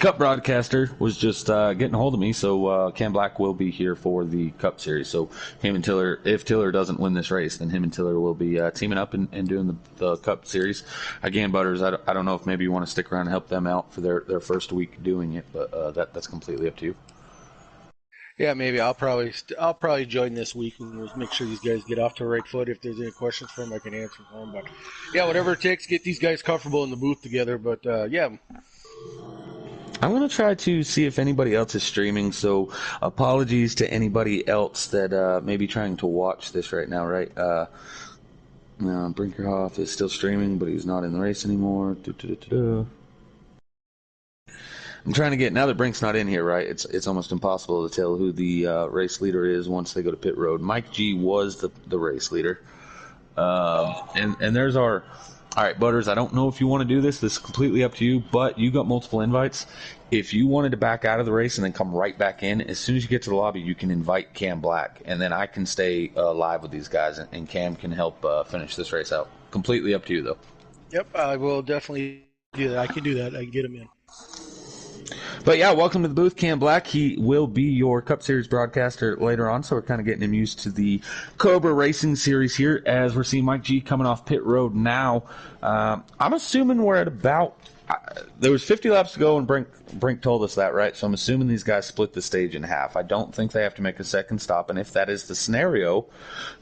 Cup broadcaster was just getting a hold of me, so Cam Black will be here for the Cup Series. So him and Tiller, if Tiller doesn't win this race, then him and Tiller will be teaming up and doing the Cup Series. Again, Butters, I don't know if maybe you want to stick around and help them out for their first week doing it, but that's completely up to you.
Yeah, maybe I'll probably join this week and we'll make sure these guys get off to a right foot. If there's any questions for them, I can answer for them. But yeah, whatever it takes, get these guys comfortable in the booth together. But yeah.
I'm going to try to see if anybody else is streaming, so apologies to anybody else that may be trying to watch this right now, right? Brinkerhoff is still streaming, but he's not in the race anymore. I'm trying to get, now that Brink's not in here, right, it's almost impossible to tell who the race leader is once they go to pit road. Mike G was the race leader. And there's our... All right, Butters, I don't know if you want to do this. This is completely up to you, but you got multiple invites. If you wanted to back out of the race and then come right back in, as soon as you get to the lobby, you can invite Cam Black, and then I can stay live with these guys, and Cam can help finish this race out. Completely up to you, though.
Yep, I will definitely do that. I can do that. I can get him in.
But yeah, welcome to the booth, Cam Black. He will be your Cup Series broadcaster later on, so we're kind of getting him used to the Cobra Racing Series here as we're seeing Mike G coming off pit road now. I'm assuming we're at about there was 50 laps to go, and Brink told us that, right? So I'm assuming these guys split the stage in half. I don't think they have to make a second stop, and if that is the scenario,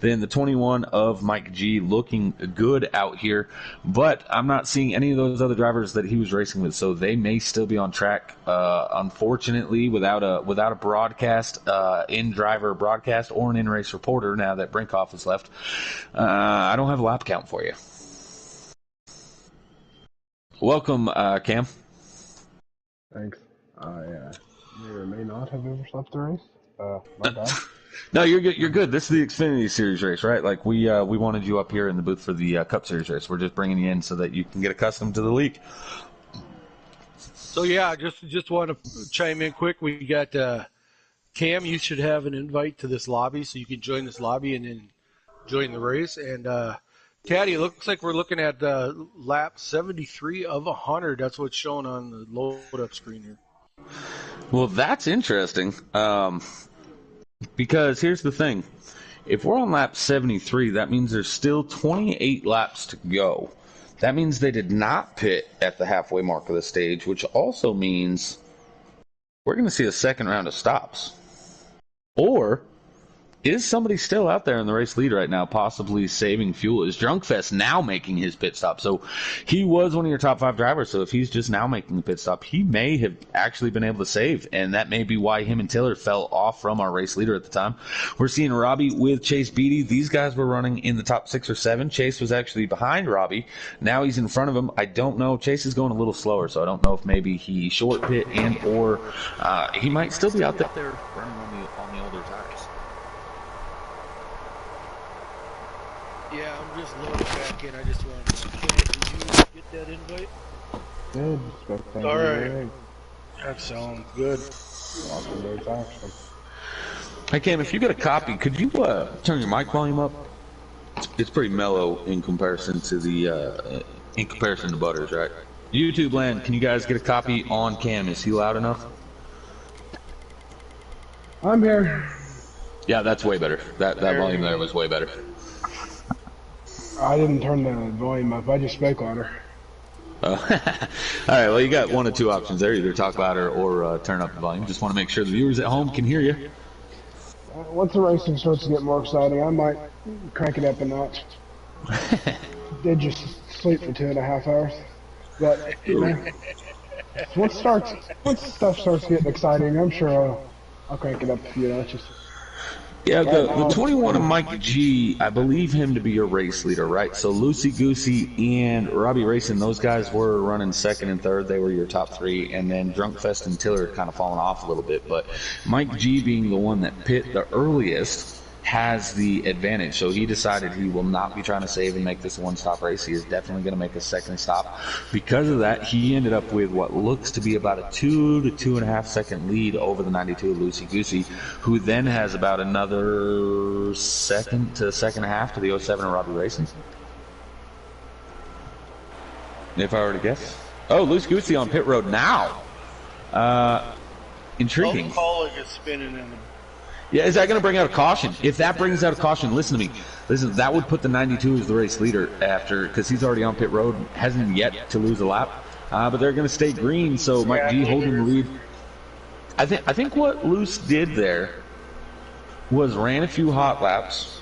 then the 21 of Mike G looking good out here. But I'm not seeing any of those other drivers that he was racing with, so they may still be on track. Unfortunately, without a broadcast, in-driver broadcast or an in-race reporter, now that Brinkoff is left, I don't have a lap count for you. Welcome, Cam.
Thanks. I may or may not have overslept the race. My bad.
No, you're good. You're good. This is the Xfinity Series race, right? Like we wanted you up here in the booth for the Cup Series race. We're just bringing you in so that you can get accustomed to the league.
So yeah, just want to chime in quick. We got Cam. You should have an invite to this lobby, so you can join this lobby and then join the race. And Caddy, it looks like we're looking at lap 73 of 100. That's what's shown on the load-up screen here.
Well, that's interesting. Because here's the thing. If we're on lap 73, that means there's still 28 laps to go. That means they did not pit at the halfway mark of the stage, which also means we're going to see a second round of stops. Or is somebody still out there in the race lead right now, possibly saving fuel? Is Drunkfest now making his pit stop? So he was one of your top 5 drivers, so if he's just now making the pit stop, he may have actually been able to save, and that may be why him and Taylor fell off from our race leader at the time. We're seeing Robbie with Chase Beatty. These guys were running in the top 6 or 7. Chase was actually behind Robbie. Now he's in front of him. I don't know. Chase is going a little slower, so I don't know if maybe he short pit and or he might still be out there running on the older tires.
Yeah, I'm just loading back in. I just wanted to did you get that invite?
Good. Spectacular.
All right.
Race.
That sounds good.
Awesome race, actually.
Hey Cam, if you get a copy, could you turn your mic volume up? It's pretty mellow in comparison to Butters, right? YouTube land, can you guys get a copy on Cam? Is he loud enough?
I'm here.
Yeah, that's way better. That volume there was way better.
I didn't turn the volume up. I just spoke louder.
All right, well, you got one of two options there. Either talk louder or turn up the volume. Just want to make sure the viewers at home can hear you.
Once the racing starts to get more exciting, I might crank it up a notch. Did just sleep for 2.5 hours. But, you know, once stuff starts getting exciting, I'm sure I'll crank it up a few notches.
Yeah, the 21 of Mike G, I believe him to be your race leader, right? So Lucy Goosey and Robbie Racing, those guys were running second and third. They were your top 3. And then Drunkfest and Tiller kind of fallen off a little bit. But Mike G being the one that pit the earliest has the advantage. So he decided he will not be trying to save and make this a one-stop race. He is definitely going to make a second stop. Because of that, he ended up with what looks to be about a 2 to 2.5 second lead over the 92 of Lucy Goosey, who then has about another second to second and a half to the 07 of Robbie Racing. If I were to guess. Oh, Lucy Goosey on pit road now. Intriguing.
Calling is spinning in the
Yeah, is that going to bring out a caution? If that brings out a caution, listen to me. Listen, that would put the 92 as the race leader after, because he's already on pit road, hasn't yet to lose a lap. But they're going to stay green, so Mike G holding the lead. I think what Luce did there was ran a few hot laps,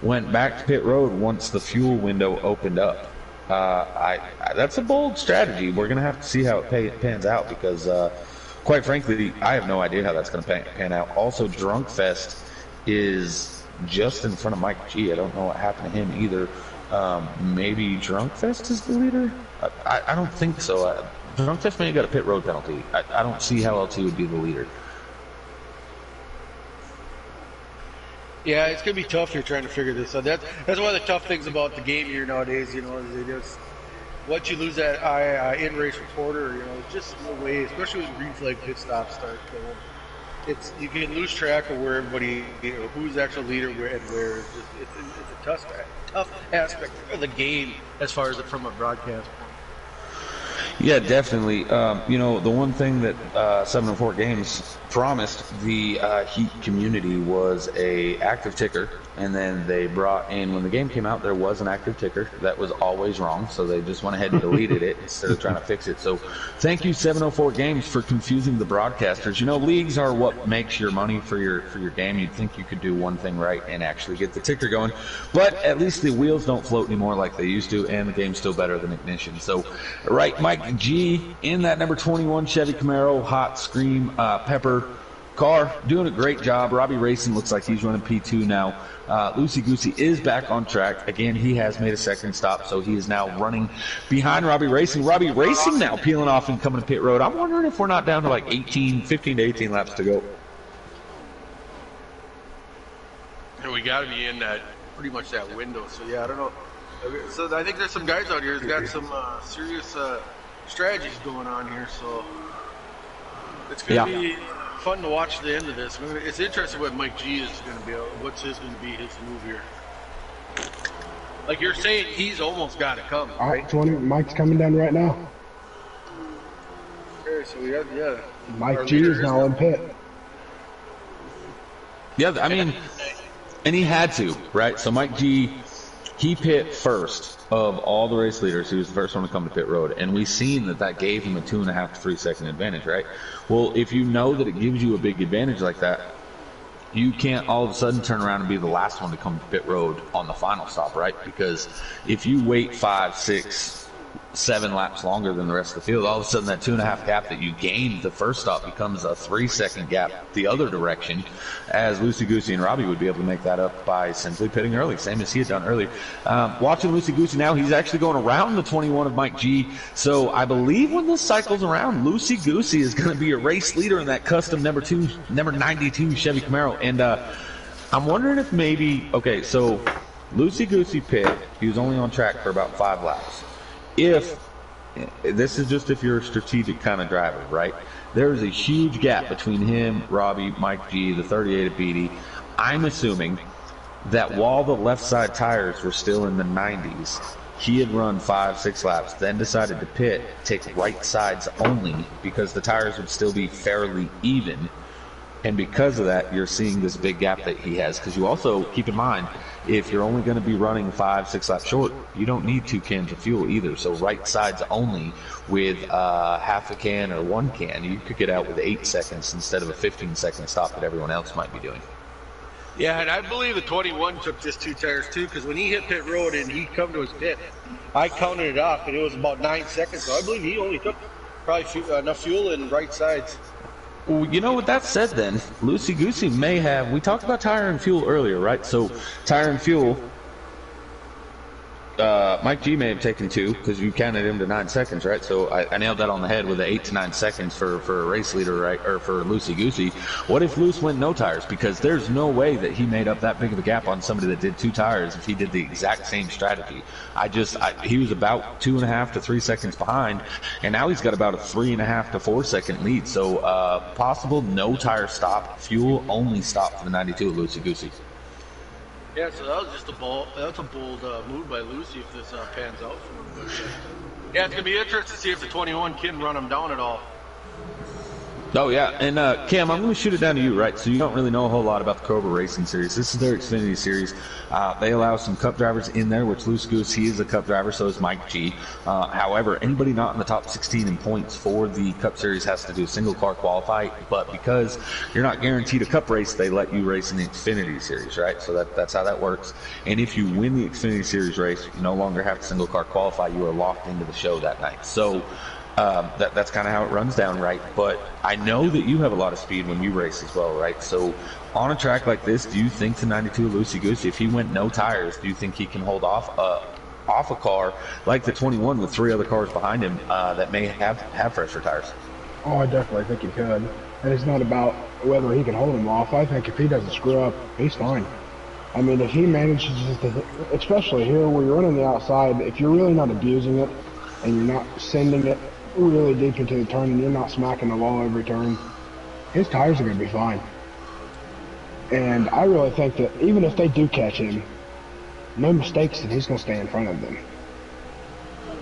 went back to pit road once the fuel window opened up. That's a bold strategy. We're going to have to see how it pans out because, quite frankly, I have no idea how that's going to pan out. Also, Drunkfest is just in front of Mike G. I don't know what happened to him either. Maybe Drunkfest is the leader? I don't think so. Drunkfest may have got a pit road penalty. I don't see how else he would be the leader.
Yeah, it's gonna be tough here trying to figure this out. That's one of the tough things about the game here nowadays. You know, is they just once you lose that in-race reporter, you know, just no way. Especially when green flag pit stops start going. You can lose track of where everybody, you know, who's the actual leader and where. It's a tough aspect of the game as far as from a broadcast point.
Yeah, definitely. You know, the one thing that 704 Games promised the Heat community was a active ticker, and then they brought in, when the game came out, there was an active ticker that was always wrong, so they just went ahead and deleted it instead of trying to fix it. So thank you 704 Games for confusing the broadcasters. You know, leagues are what makes your money for your game. You'd think you could do one thing right and actually get the ticker going, but at least the wheels don't float anymore like they used to, and the game's still better than Ignition. So right, Mike G in that number 21 Chevy Camaro, hot scream pepper car, doing a great job. Robbie Racing looks like he's running P2 now. Loosey Goosey is back on track. Again, he has made a second stop, so he is now running behind Robbie Racing. Robbie Racing now peeling off and coming to pit road. I'm wondering if we're not down to like 15 to 18 laps to go.
And we got to be in that, pretty much that window. So, yeah, I don't know. So I think there's some guys out here who's got some serious strategies going on here. So it's going to be fun to watch the end of this. It's interesting what Mike G is going to be. What's going to be his move here? Like you're saying, he's almost got it coming. Right?
20. Mike's coming down right now.
Okay, so we have
Mike G is now in pit.
Yeah, I mean, and he had to, right? So Mike G, he pit first of all the race leaders. He was the first one to come to pit road, and we've seen that gave him a 2.5 to 3 second advantage, right? Well, if you know that it gives you a big advantage like that, you can't all of a sudden turn around and be the last one to come to pit road on the final stop, right? Because if you wait 5, 6, 7 laps longer than the rest of the field, all of a sudden that 2.5 gap that you gained the first stop becomes a 3 second gap the other direction, as Loosey Goosey and Robbie would be able to make that up by simply pitting early, same as he had done earlier. Watching Loosey Goosey now, he's actually going around the 21 of Mike G. So I believe when this cycles around, Loosey Goosey is going to be a race leader in that custom number 92 Chevy Camaro. And I'm wondering if maybe, okay, so Loosey Goosey pit, he was only on track for about 5 laps. If this is just if you're a strategic kind of driver, right? There's a huge gap between him, Robbie, Mike G, the 38 of Beatty. I'm assuming that while the left side tires were still in the 90s, he had run 5, 6 laps, then decided to pit, take right sides only because the tires would still be fairly even. And because of that, you're seeing this big gap that he has. Because you also, keep in mind, if you're only going to be running 5, 6 laps short, you don't need 2 cans of fuel either. So right sides only with half a can or 1 can, you could get out with 8 seconds instead of a 15-second stop that everyone else might be doing.
Yeah, and I believe the 21 took just 2 tires too, because when he hit pit road and he come to his pit, I counted it off, and it was about 9 seconds. So I believe he only took probably enough fuel in right sides.
Well, you know, with that said then, Loosey Goosey may have, we talked about tire and fuel earlier, right? So tire and fuel, Mike G may have taken 2 because you counted him to 9 seconds, right? So I nailed that on the head with the 8 to 9 seconds for a race leader, right? Or for Loosey Goosey. What if Loose went no tires? Because there's no way that he made up that big of a gap on somebody that did 2 tires if he did the exact same strategy. He was about 2.5 to 3 seconds behind, and now he's got about a 3.5 to 4 second lead. So possible no tire stop, fuel only stop for the 92 of Loosey Goosey.
Yeah, so that was just a bold move by Lucy if this pans out for him. But, yeah, it's going to be interesting to see if the 21 can run him down at all.
Oh, yeah. And, Cam, I'm going to shoot it down to you, right? So you don't really know a whole lot about the Cobra Racing Series. This is their Xfinity Series. They allow some Cup drivers in there, which Loose Goose, he is a Cup driver, so is Mike G. However, anybody not in the top 16 in points for the Cup Series has to do a single car qualify. But because you're not guaranteed a Cup race, they let you race in the Xfinity Series, right? So that's how that works. And if you win the Xfinity Series race, you no longer have to single car qualify. You are locked into the show that night. So that's kind of how it runs down, right? But I know that you have a lot of speed when you race as well, right? So on a track like this, do you think the 92 Loosey Goosey, if he went no tires, do you think he can hold off a car like the 21 with 3 other cars behind him that may have fresher tires?
Oh, I definitely think he could. And it's not about whether he can hold him off. I think if he doesn't screw up, he's fine. I mean, if he manages to, especially here where you're running the outside, if you're really not abusing it and you're not sending it really deep into the turn and you're not smacking the wall every turn, his tires are going to be fine. And I really think that even if they do catch him, no mistakes, and he's going to stay in front of them.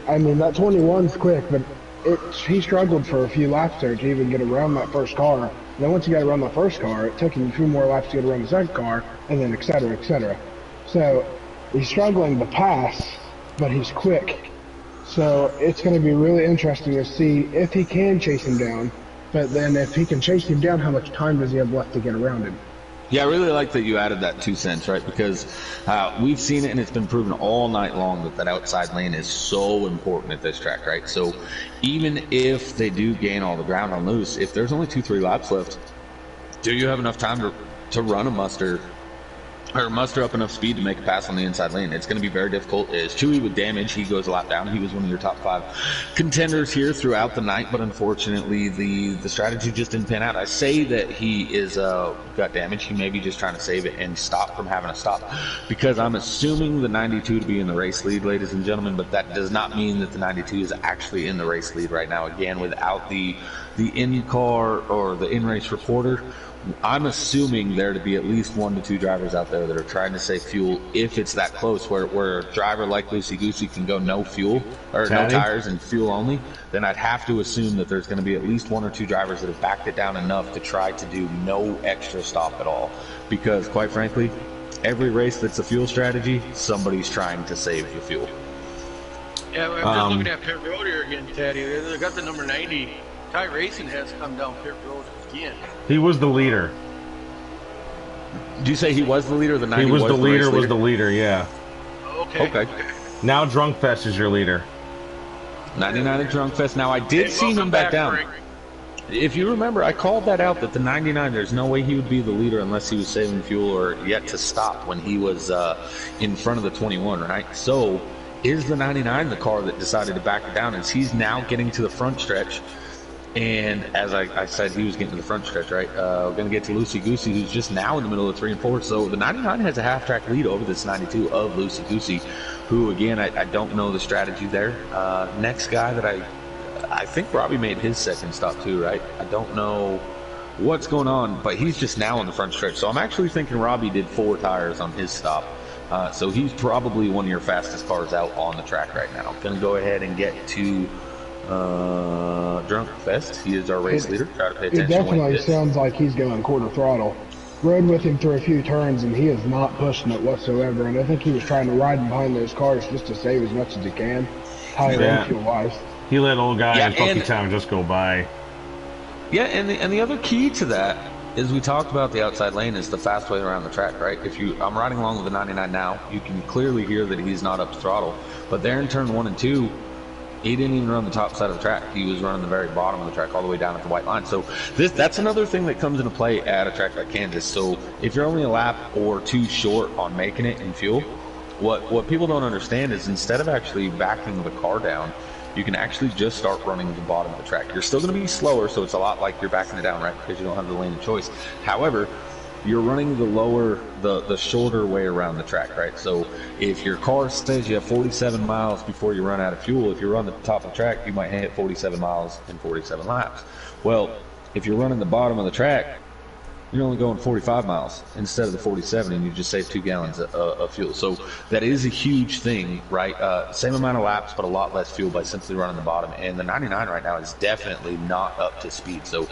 I mean, that 21's quick, but he struggled for a few laps there to even get around that first car. And then once he got around the first car, it took him a few more laps to get around the second car, and then et cetera, et cetera. So he's struggling to pass, but he's quick. So it's going to be really interesting to see if he can chase him down. But then if he can chase him down, how much time does he have left to get around him?
Yeah, I really like that you added that 2 cents, right? Because we've seen it and it's been proven all night long that that outside lane is so important at this track, right? So even if they do gain all the ground on loose, if there's only 2-3 laps left, do you have enough time to run a muster or muster up enough speed to make a pass on the inside lane? It's going to be very difficult. Is Chewy with damage? He goes a lap down. He was one of your top 5 contenders here throughout the night, but unfortunately the strategy just didn't pan out. I say that he is got damage. He may be just trying to save it and stop from having to stop, because I'm assuming the 92 to be in the race lead, ladies and gentlemen, but that does not mean that the 92 is actually in the race lead right now. Again, without the in-car or the in-race reporter, I'm assuming there to be at least 1 to 2 drivers out there that are trying to save fuel if it's that close, where a driver like Loosey Goosey can go no fuel or no tires and fuel only. Then I'd have to assume that there's going to be at least 1 or 2 drivers that have backed it down enough to try to do no extra stop at all, because quite frankly, every race that's a fuel strategy, somebody's trying to save the fuel.
Yeah, I'm just looking at pit road here again, Teddy. They got the number 90. Ty Racing has come down pit road again.
He was the leader.
Did you say he was the leader? The 90
he was the leader. Was the leader? Yeah.
Okay.
Now Drunkfest is your leader.
99 at Drunkfest. Now I did see him back down.
Frank.
If you remember, I called that out, that the 99, there's no way he would be the leader unless he was saving fuel or yet to stop when he was in front of the 21, right? So is the 99 the car that decided to back it down, as he's now getting to the front stretch? And as I said, he was getting to the front stretch, right? We're going to get to Loosey Goosey, who's just now in the middle of 3 and 4. So the 99 has a half-track lead over this 92 of Loosey Goosey, who, again, I don't know the strategy there. Next guy that I think Robbie made his second stop too, right? I don't know what's going on, but he's just now in the front stretch. So I'm actually thinking Robbie did 4 tires on his stop. So he's probably one of your fastest cars out on the track right now. Going to go ahead and get to Drunk Fest. He is our race leader. Try to pay attention.
It definitely sounds like he's going quarter throttle. Rode with him through a few turns, and he is not pushing it whatsoever. And I think he was trying to ride behind those cars just to save as much as he can, tire and fuel wise.
He let old guy in Funky Town just go by.
Yeah, and the other key to that is, we talked about the outside lane is the fast way around the track, right? I'm riding along with the 99 now. You can clearly hear that he's not up to throttle, but there in turn 1 and 2. He didn't even run the top side of the track. He was running the very bottom of the track all the way down at the white line. So that's another thing that comes into play at a track like Kansas. So if you're only a lap or 2 short on making it in fuel, what people don't understand is, instead of actually backing the car down, you can actually just start running the bottom of the track. You're still going to be slower, so it's a lot like you're backing it down, right? Because you don't have the lane of choice. However, you're running the shorter way around the track, right? So if your car says you have 47 miles before you run out of fuel, if you're on the top of the track, you might hit 47 miles in 47 laps. Well, if you're running the bottom of the track, you're only going 45 miles instead of the 47, and you just save 2 gallons of fuel. So that is a huge thing, right? Same amount of laps, but a lot less fuel by simply running the bottom. And the 99 right now is definitely not up to speed. So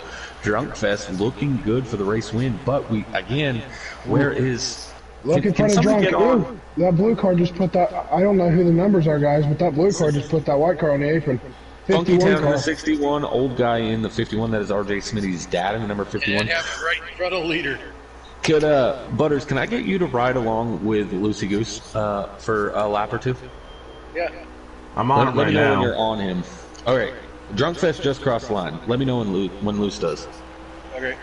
Drunkfest looking good for the race win. But where is...
Look in front of Drunk. Ooh, that blue car just put that... I don't know who the numbers are, guys, but that blue car just put that white car on the apron.
Funky Town in the 61, old guy in the 51. That is RJ Smitty's dad in the number 51.
And have it right in front of the leader.
Could Butters, can I get you to ride along with Loosey Goose for a lap or 2?
Yeah.
I'm on him right now.
Let me know when you're on him. All right. Drunkfest just crossed the line. Let me know when Loose does.
Okay.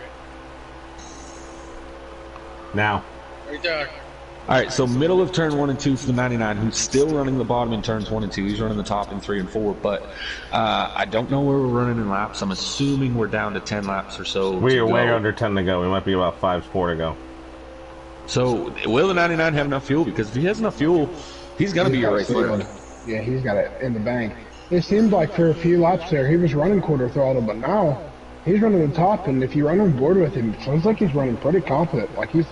Now.
Right there.
All right, so middle of turn 1 and 2 for the 99, who's still running the bottom in turns 1 and 2. He's running the top in 3 and 4, but I don't know where we're running in laps. I'm assuming we're down to 10 laps or so.
We are way under 10 to go. We might be about 5-4 to go.
So will the 99 have enough fuel? Because if he has enough fuel, he's going to be your race leader.
Yeah, he's got it in the bank. It seemed like for a few laps there, he was running quarter throttle, but now he's running the top, and if you run on board with him, it sounds like he's running pretty confident. Like he's...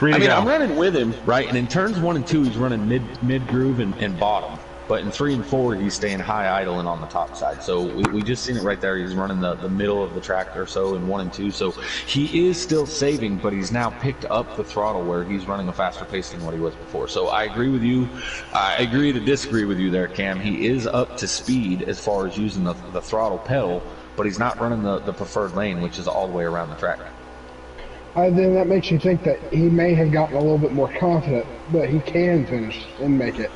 I'm running with him, right? And in turns 1 and 2, he's running mid groove and bottom. But in 3 and 4, he's staying high idling on the top side. So we just seen it right there. He's running the middle of the track or so in 1 and 2. So he is still saving, but he's now picked up the throttle where he's running a faster pace than what he was before. So I agree with you. I agree to disagree with you there, Cam. He is up to speed as far as using the throttle pedal, but he's not running the preferred lane, which is all the way around the track.
Then that makes you think that he may have gotten a little bit more confident, but he can finish and make it.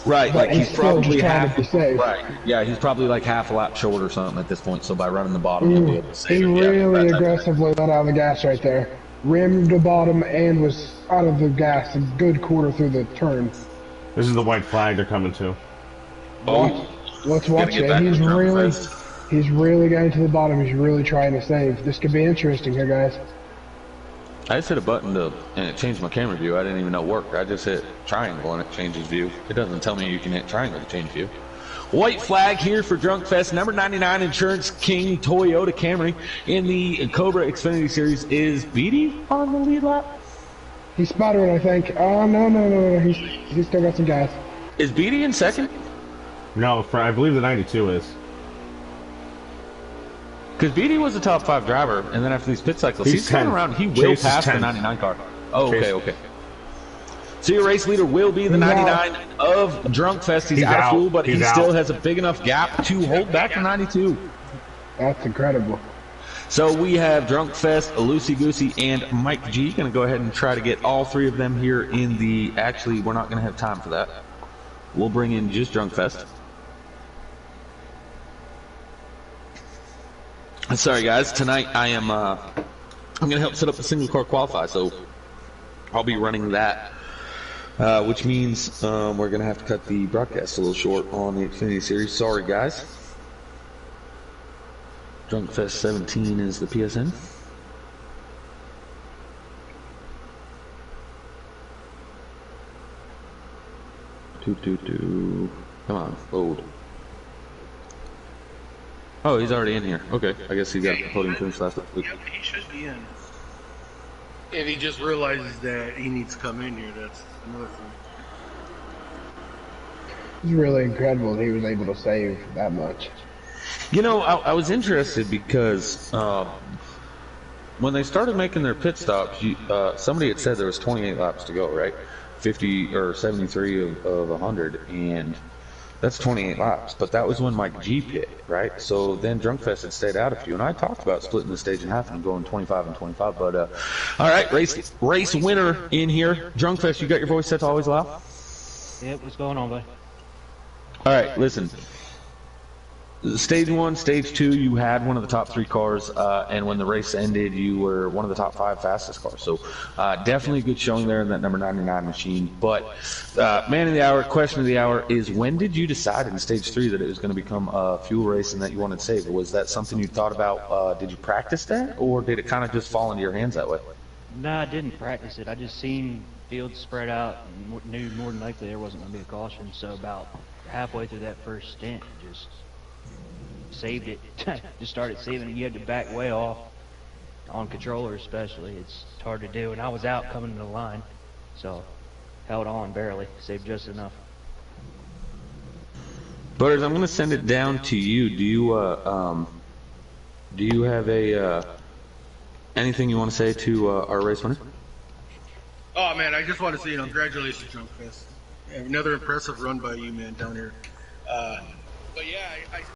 Right,
But
like he's
still
probably
just trying
half.
to be safe.
Right, yeah, he's probably like half a lap short or something at this point. So by running the bottom, he'll be able to save
He
it.
really
Yeah,
aggressively let out of the gas right there. Rimmed the bottom and was out of the gas a good quarter through the turn.
This is the white flag they're coming to.
Oh,
Let's watch
get
it.
back to Drunk Fest.
He's really getting to the bottom. He's really trying to save. This could be interesting here, guys.
I just hit a button and it changed my camera view. I didn't even know it worked. I just hit triangle and it changes view. It doesn't tell me you can hit triangle to change view. White flag here for Drunk Fest. Number 99 Insurance King Toyota Camry in the Cobra Xfinity Series is Beatty on the lead lap.
He's sputtering, I think. Oh, no. He's still got some gas.
Is Beatty in second?
No, I believe the 92 is.
Because Beatty was a top 5 driver, and then after these pit cycles, he's turning around. He will
Chase
pass the 99 car. Oh, okay. So your race leader will be the 99 of Drunk Fest. He's out of fuel, but he still has a big enough gap to hold back the 92.
That's incredible.
So we have Drunk Fest, Lucy Goosey, and Mike G. Going to go ahead and try to get all 3 of them here in the... Actually, we're not going to have time for that. We'll bring in just Drunk Fest. Sorry guys, tonight I'm gonna help set up the single car qualify, so I'll be running that, which means we're gonna have to cut the broadcast a little short on the Xfinity Series. Sorry guys. Drunk Fest 17 is the PSN. Come on, load. Oh, he's already in here. Okay, I guess he got the podium finish last week.
Yep, he should be in. And he just realizes that he needs to come in here. That's another thing.
It's really incredible that he was able to save that much.
You know, I was interested because when they started making their pit stops, somebody had said there was 28 laps to go, right? 50 or 73 of 100, and that's 28 laps. But that was when Mike G pit, right? So then Drunk Fest had stayed out a few, and I talked about splitting the stage in half and going 25 and 25. But all right, race winner in here. Drunk Fest, you got your voice set to always loud?
Yep, what's going on, buddy?
All right, listen. Stage 1, Stage 2, you had one of the top 3 cars, and when the race ended, you were one of the top 5 fastest cars. So definitely a good showing there in that number 99 machine. But man of the hour, question of the hour is, when did you decide in Stage 3 that it was going to become a fuel race and that you wanted to save? Was that something you thought about? Did you practice that, or did it kind of just fall into your hands that way?
No, I didn't practice it. I just seen fields spread out and knew more than likely there wasn't going to be a caution. So about halfway through that first stint, just saved it. Just started saving it. You had to back way off on controller, especially. It's hard to do, and I was out coming to the line, so held on barely, saved just enough.
Butters, I'm going to send it down to you. Do you have a anything you want to say to our race winner?
Oh man, I just want to say, congratulations, Drunk Fest. Another impressive run by you, man, down here. But yeah, I